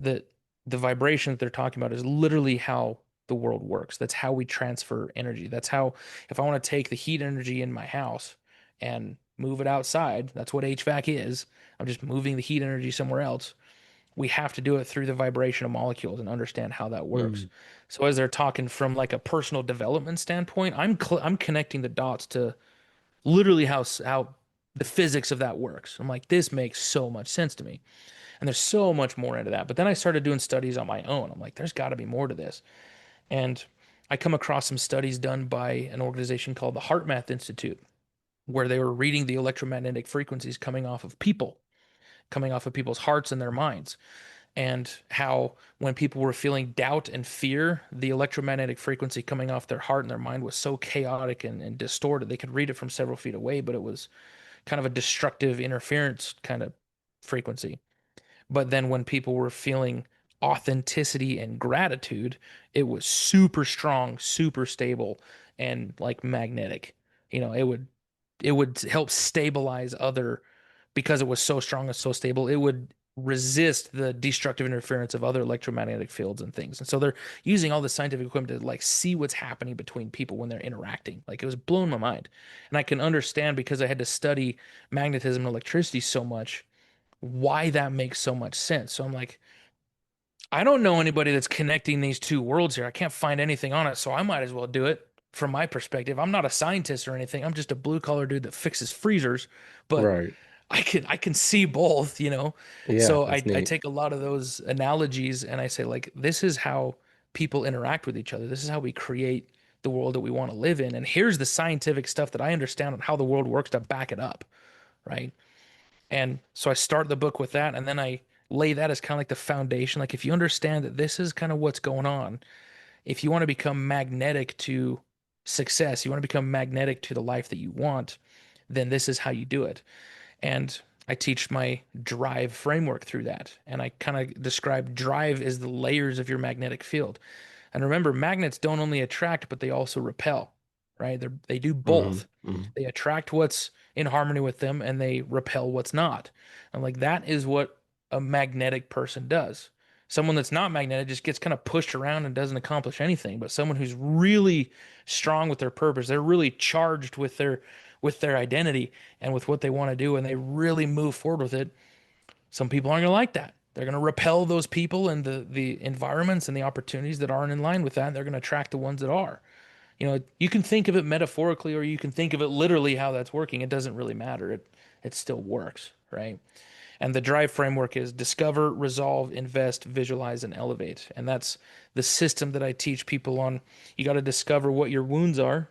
that the vibration that they're talking about is literally how the world works. That's how we transfer energy. That's how, if I want to take the heat energy in my house and move it outside, that's what HVAC is. I'm just moving the heat energy somewhere else. We have to do it through the vibration of molecules and understand how that works. Mm, So as they're talking from like a personal development standpoint, I'm connecting the dots to literally how the physics of that works. I'm like, this makes so much sense to me. And there's so much more into that. But then I started doing studies on my own. I'm like, there's got to be more to this. And I come across some studies done by an organization called the Heart Math Institute, where they were reading the electromagnetic frequencies coming off of people, coming off of people's hearts and their minds, and how when people were feeling doubt and fear, the electromagnetic frequency coming off their heart and their mind was so chaotic and distorted. They could read it from several feet away, but it was kind of a destructive interference kind of frequency. But then when people were feeling authenticity and gratitude, it was super strong, super stable, and like magnetic. It would help stabilize other because it was so strong and so stable, it would resist the destructive interference of other electromagnetic fields and things. And so they're using all this scientific equipment to like see what's happening between people when they're interacting. Like it was blowing my mind. And I can understand because I had to study magnetism and electricity so much why that makes so much sense. So I'm like, I don't know anybody that's connecting these two worlds here. I can't find anything on it, so I might as well do it from my perspective. I'm not a scientist or anything. I'm just a blue collar dude that fixes freezers, but right. I can see both. Yeah, So I that's I neat. take a lot of those analogies and I say like this is how people interact with each other. This is how we create the world that we want to live in. And here's the scientific stuff that I understand on how the world works to back it up, right? And so I start the book with that, and then I lay that as kind of like the foundation. Like, if you understand that this is kind of what's going on, if you want to become magnetic to success, you want to become magnetic to the life that you want, then this is how you do it. And I teach my drive framework through that. And I kind of describe drive as the layers of your magnetic field. And remember, magnets don't only attract, but they also repel, right? They do Hmm. both. Hmm. They attract what's in harmony with them and they repel what's not. And like that is what a magnetic person does. Someone that's not magnetic just gets kind of pushed around and doesn't accomplish anything. But someone who's really strong with their purpose, they're really charged with their identity and with what they want to do, and they really move forward with it. Some people aren't going to like that. They're going to repel those people and the environments and the opportunities that aren't in line with that. And they're going to attract the ones that are. You know, you can think of it metaphorically or you can think of it literally how that's working. It doesn't really matter. It still works, right? And the drive framework is discover, resolve, invest, visualize, and elevate. And that's the system that I teach people on. You got to discover what your wounds are,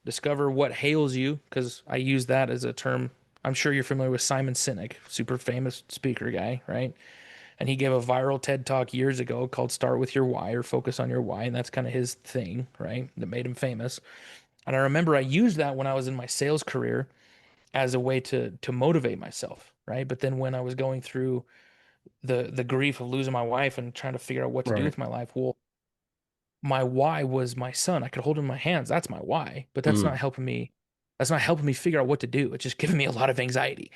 discover what hails you, because I use that as a term. I'm sure you're familiar with Simon Sinek, super famous speaker guy, right? And he gave a viral TED talk years ago called Start with Your Why or Focus on Your Why. And that's kind of his thing, right? That made him famous. And I remember I used that when I was in my sales career as a way to motivate myself, right? But then when I was going through the grief of losing my wife and trying to figure out what to do Right. with my life, well, my why was my son. I could hold him in my hands. That's my why. But that's not Mm. helping me. That's not helping me figure out what to do. It's just giving me a lot of anxiety.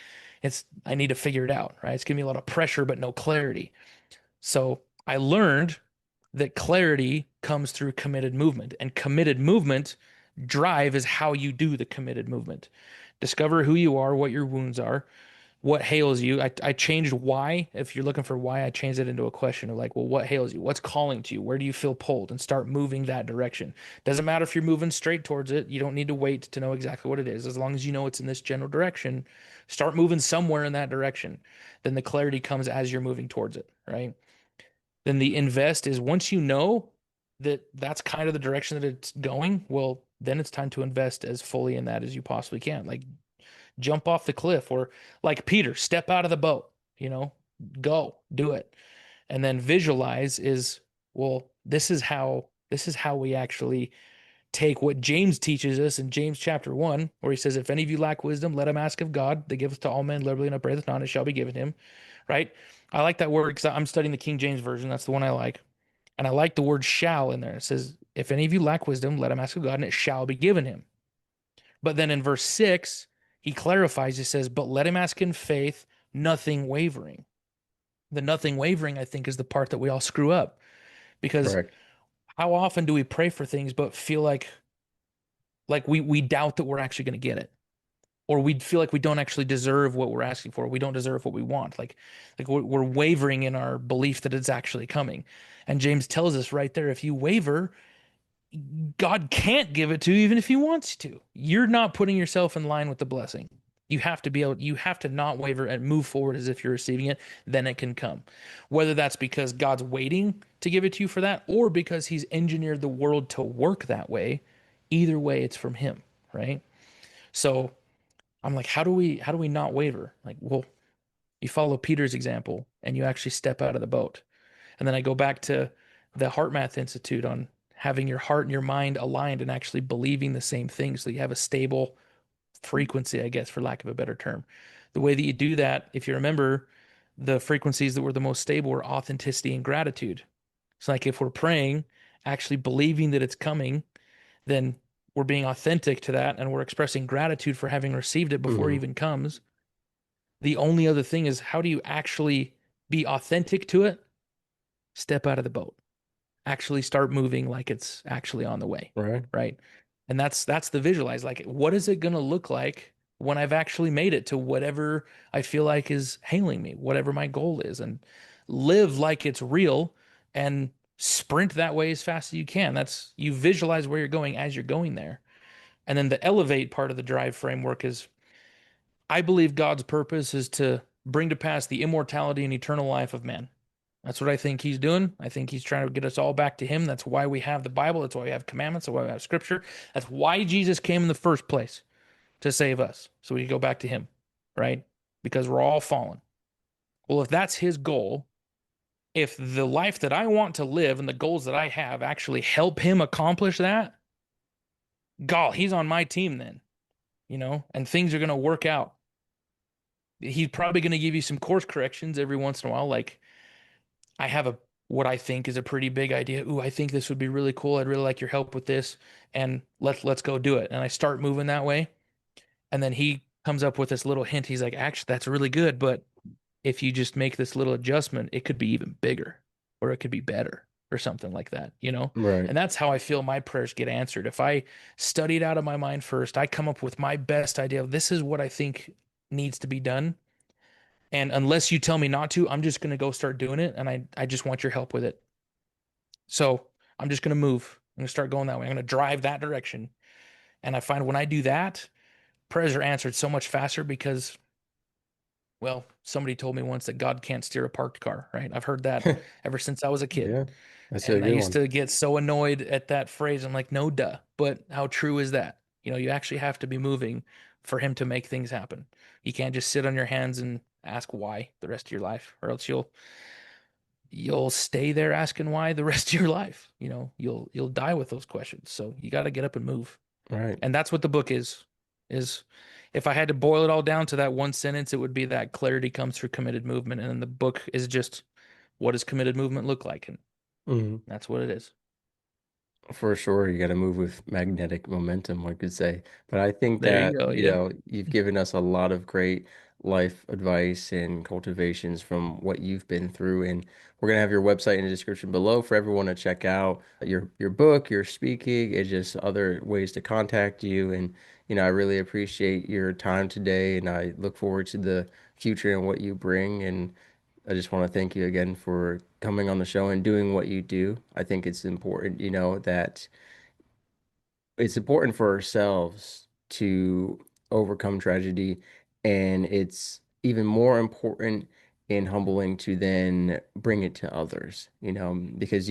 I need to figure it out, right? It's giving me a lot of pressure, but no clarity. So I learned that clarity comes through committed movement, and committed movement drive is how you do the committed movement. Discover who you are, what your wounds are, what hails you. I changed why. If you're looking for why, I changed it into a question of like, well, what hails you? What's calling to you? Where do you feel pulled? And start moving that direction. Doesn't matter if you're moving straight towards it. You don't need to wait to know exactly what it is. As long as you know it's in this general direction, start moving somewhere in that direction. Then the clarity comes as you're moving towards it, right? Then the invest is once you know that that's kind of the direction that it's going, well, then it's time to invest as fully in that as you possibly can. Like jump off the cliff or like Peter, step out of the boat, you know, go do it. And then visualize is, well, this is how we actually take what James teaches us in James chapter 1, where he says, if any of you lack wisdom, let him ask of God, that giveth to all men liberally and upbraideth not, it shall be given him. Right? I like that word because I'm studying the King James Version. That's the one I like. And I like the word shall in there. It says, if any of you lack wisdom, let him ask of God, and it shall be given him. But then in verse 6, he clarifies, he says, but let him ask in faith, nothing wavering. The nothing wavering, I think, is the part that we all screw up because Correct. how often do we pray for things but feel like we doubt that we're actually going to get it, or we feel like we don't actually deserve what we're asking for, we don't deserve what we want, like we're wavering in our belief that it's actually coming. And James tells us right there, if you waver, God can't give it to you even if he wants to. You're not putting yourself in line with the blessing. You have to not waver and move forward as if you're receiving it, then it can come. Whether that's because God's waiting to give it to you for that or because he's engineered the world to work that way, either way it's from him, right? So I'm like, how do we not waver? Like, well, you follow Peter's example and you actually step out of the boat. And then I go back to the Heart Math Institute on having your heart and your mind aligned and actually believing the same thing so you have a stable frequency, I guess, for lack of a better term. The way that you do that, if you remember, the frequencies that were the most stable were authenticity and gratitude. So, like, if we're praying, actually believing that it's coming, then we're being authentic to that and we're expressing gratitude for having received it before it Hmm. even comes. The only other thing is, how do you actually be authentic to it? Step out of the boat, actually start moving like it's actually on the way, Right. right? And that's the visualize. Like, what is it going to look like when I've actually made it to whatever I feel like is hailing me, whatever my goal is, and live like it's real and sprint that way as fast as you can. That's you visualize where you're going as you're going there. And then the elevate part of the drive framework is I believe God's purpose is to bring to pass the immortality and eternal life of man. That's what I think he's doing. I think he's trying to get us all back to him. That's why we have the Bible. That's why we have commandments. That's why we have scripture. That's why Jesus came in the first place to save us. So we can go back to him, right? Because we're all fallen. Well, if that's his goal, if the life that I want to live and the goals that I have actually help him accomplish that, God, he's on my team then, and things are going to work out. He's probably going to give you some course corrections every once in a while. Like I have what I think is a pretty big idea. Ooh, I think this would be really cool. I'd really like your help with this, and let's go do it. And I start moving that way, and then he comes up with this little hint. He's like, actually, that's really good, but if you just make this little adjustment, it could be even bigger, or it could be better, or something like that, you know? Right. And that's how I feel my prayers get answered. If I study it out of my mind first, I come up with my best idea of this is what I think needs to be done. And unless you tell me not to, I'm just going to go start doing it. And I just want your help with it. So I'm just going to move. I'm going to start going that way. I'm going to drive that direction. And I find when I do that, prayers are answered so much faster because, well, somebody told me once that God can't steer a parked car, right? I've heard that ever since I was a kid. Yeah, that's a And I good used one. to get so annoyed at that phrase. I'm like, no, duh. But how true is that? You know, you actually have to be moving for him to make things happen. You can't just sit on your hands and ask why the rest of your life, or else you'll stay there asking why the rest of your life. You know, you'll die with those questions. So you got to get up and move. Right. And that's what the book is if I had to boil it all down to that one sentence, it would be that clarity comes through committed movement. And then the book is just what does committed movement look like? And Mhm. that's what it is. For sure, you got to move with magnetic momentum, one could say. But I think There you that, go. Yeah. you've given us a lot of great life advice and cultivations from what you've been through. And we're gonna have your website in the description below for everyone to check out your book, your speaking, and just other ways to contact you. And, I really appreciate your time today, and I look forward to the future and what you bring. And I just want to thank you again for coming on the show and doing what you do. I think it's important, that it's important for ourselves to overcome tragedy, and it's even more important and humbling to then bring it to others, because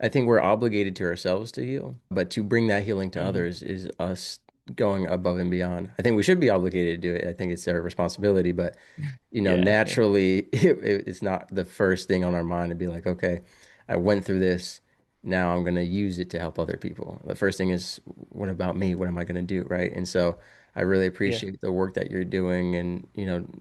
I think we're obligated to ourselves to heal, but to bring that healing to Hmm. others is us going above and beyond. I think we should be obligated to do it. I think it's our responsibility, but Yeah. Yeah. naturally, it's not the first thing on our mind to be like, okay, I went through this. Now I'm going to use it to help other people. The first thing is, what about me? What am I going to do? Right. And so I really Yeah. appreciate the work that you're doing and,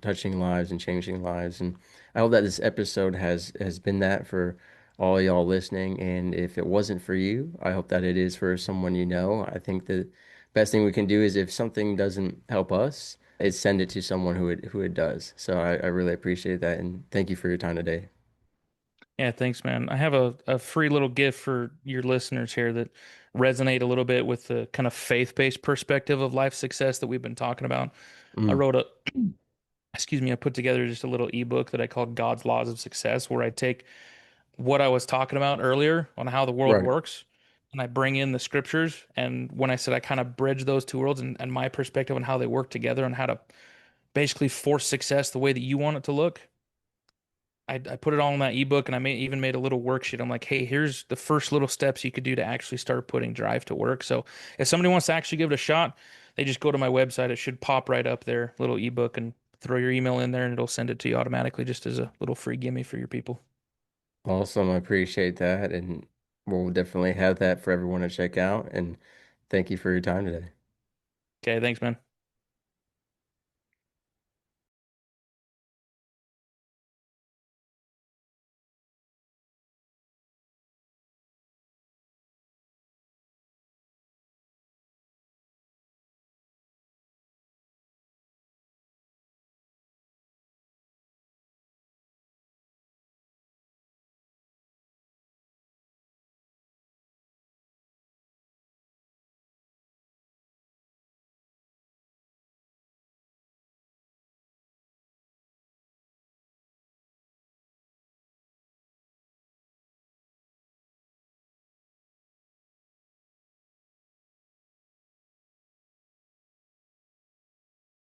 touching lives and changing lives. And I hope that this episode has been that for all y'all listening. And if it wasn't for you, I hope that it is for someone you know. I think the best thing we can do is if something doesn't help us, is send it to someone who it does. So I really appreciate that, and thank you for your time today. Yeah. Thanks, man. I have a free little gift for your listeners here that resonate a little bit with the kind of faith-based perspective of life success that we've been talking about. I Mm, wrote a, excuse me, I put together just a little ebook that I called God's Laws of Success, where I take what I was talking about earlier on how the world right. works. And I bring in the scriptures. And when I said I kind of bridge those two worlds and my perspective on how they work together and how to basically force success the way that you want it to look, I put it all in that ebook and even made a little worksheet. I'm like, hey, here's the first little steps you could do to actually start putting drive to work. So if somebody wants to actually give it a shot, they just go to my website. It should pop right up there, little ebook, and throw your email in there and it'll send it to you automatically just as a little free gimme for your people. Awesome. I appreciate that, and we'll definitely have that for everyone to check out. And thank you for your time today. Okay, thanks, man.